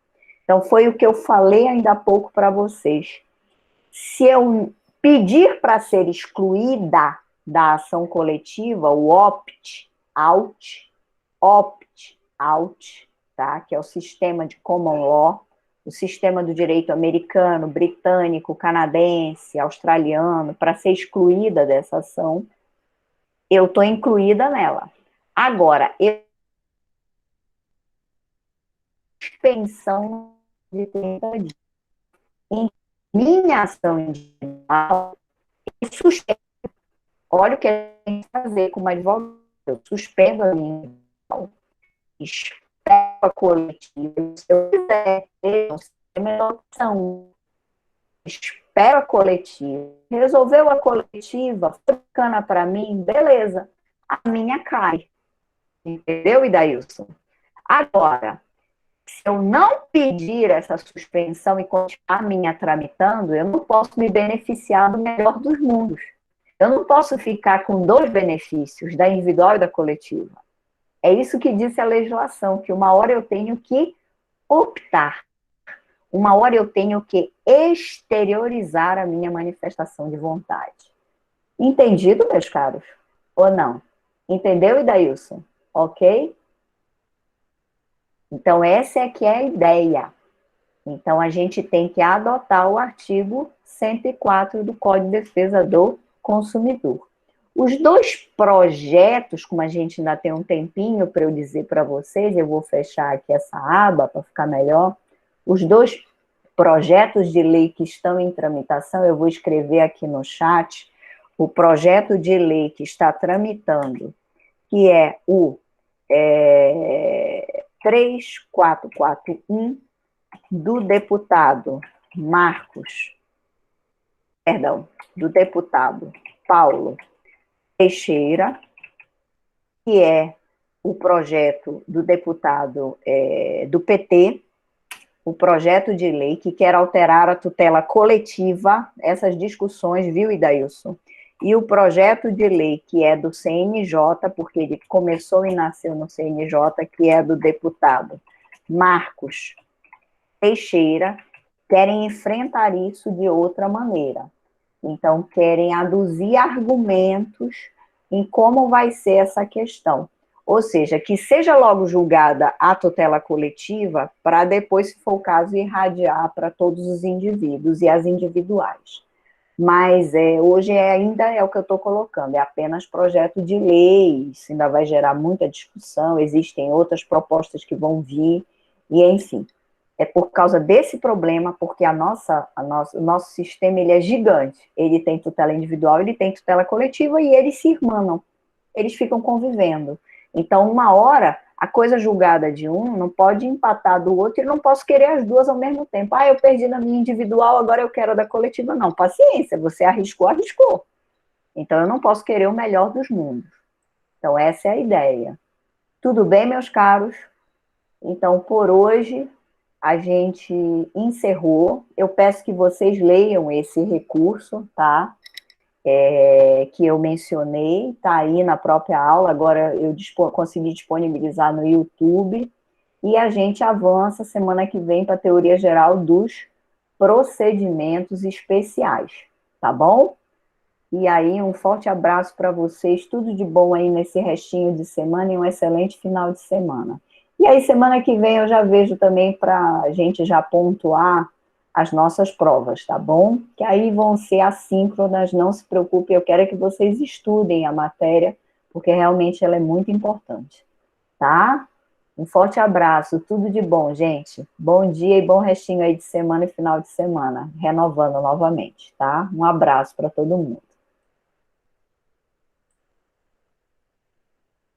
Então, foi o que eu falei ainda há pouco para vocês. Se eu pedir para ser excluída da ação coletiva, o opt-out, tá? Que é o sistema de common law, o sistema do direito americano, britânico, canadense, australiano, para ser excluída dessa ação, eu estou incluída nela. Agora, suspensão de 30 dias. Em minha ação individual, eu suspendo. Olha o que a gente tem que fazer como advogado. Eu suspendo a minha individual espero a coletiva, se eu quiser ter a melhor opção, espero a coletiva, resolveu a coletiva, foi bacana para mim, beleza, a minha cai, entendeu, Idailson? Agora, se eu não pedir essa suspensão e continuar minha tramitando, eu não posso me beneficiar do melhor dos mundos. Eu não posso ficar com dois benefícios, da individual e da coletiva. É isso que disse a legislação, que uma hora eu tenho que optar, uma hora eu tenho que exteriorizar a minha manifestação de vontade. Entendido, meus caros? Ou não? Entendeu, Idailson? Ok? Então, essa é que é a ideia. Então, a gente tem que adotar o artigo 104 do Código de Defesa do Consumidor. Os dois projetos, como a gente ainda tem um tempinho para eu dizer para vocês, eu vou fechar aqui essa aba para ficar melhor. Os dois projetos de lei que estão em tramitação, eu vou escrever aqui no chat, o projeto de lei que está tramitando, que é o 3441 do deputado do deputado Paulo Teixeira, que é o projeto do deputado do PT, o projeto de lei que quer alterar a tutela coletiva, essas discussões, viu, Idailson? E o projeto de lei que é do CNJ, porque ele começou e nasceu no CNJ, que é do deputado Marcos Teixeira, querem enfrentar isso de outra maneira. Então, querem aduzir argumentos em como vai ser essa questão. Ou seja, que seja logo julgada a tutela coletiva, para depois, se for o caso, irradiar para todos os indivíduos e as individuais. Mas hoje ainda é o que eu estou colocando, é apenas projeto de lei, isso ainda vai gerar muita discussão, existem outras propostas que vão vir, e enfim. É por causa desse problema, porque o nosso sistema ele é gigante. Ele tem tutela individual, ele tem tutela coletiva, e eles se irmanam, eles ficam convivendo. Então, uma hora, a coisa julgada de um não pode empatar do outro, e não posso querer as duas ao mesmo tempo. Eu perdi na minha individual, agora eu quero a da coletiva. Não, paciência, você arriscou. Então, eu não posso querer o melhor dos mundos. Então, essa é a ideia. Tudo bem, meus caros? Então, por hoje, a gente encerrou. Eu peço que vocês leiam esse recurso, tá? Que eu mencionei, tá aí na própria aula, agora eu consegui disponibilizar no YouTube, e a gente avança semana que vem para a teoria geral dos procedimentos especiais, tá bom? E aí, um forte abraço para vocês, tudo de bom aí nesse restinho de semana e um excelente final de semana. E aí, semana que vem eu já vejo também para a gente já pontuar as nossas provas, tá bom? Que aí vão ser assíncronas, não se preocupe, eu quero que vocês estudem a matéria, porque realmente ela é muito importante, tá? Um forte abraço, tudo de bom, gente. Bom dia e bom restinho aí de semana e final de semana, renovando novamente, tá? Um abraço para todo mundo.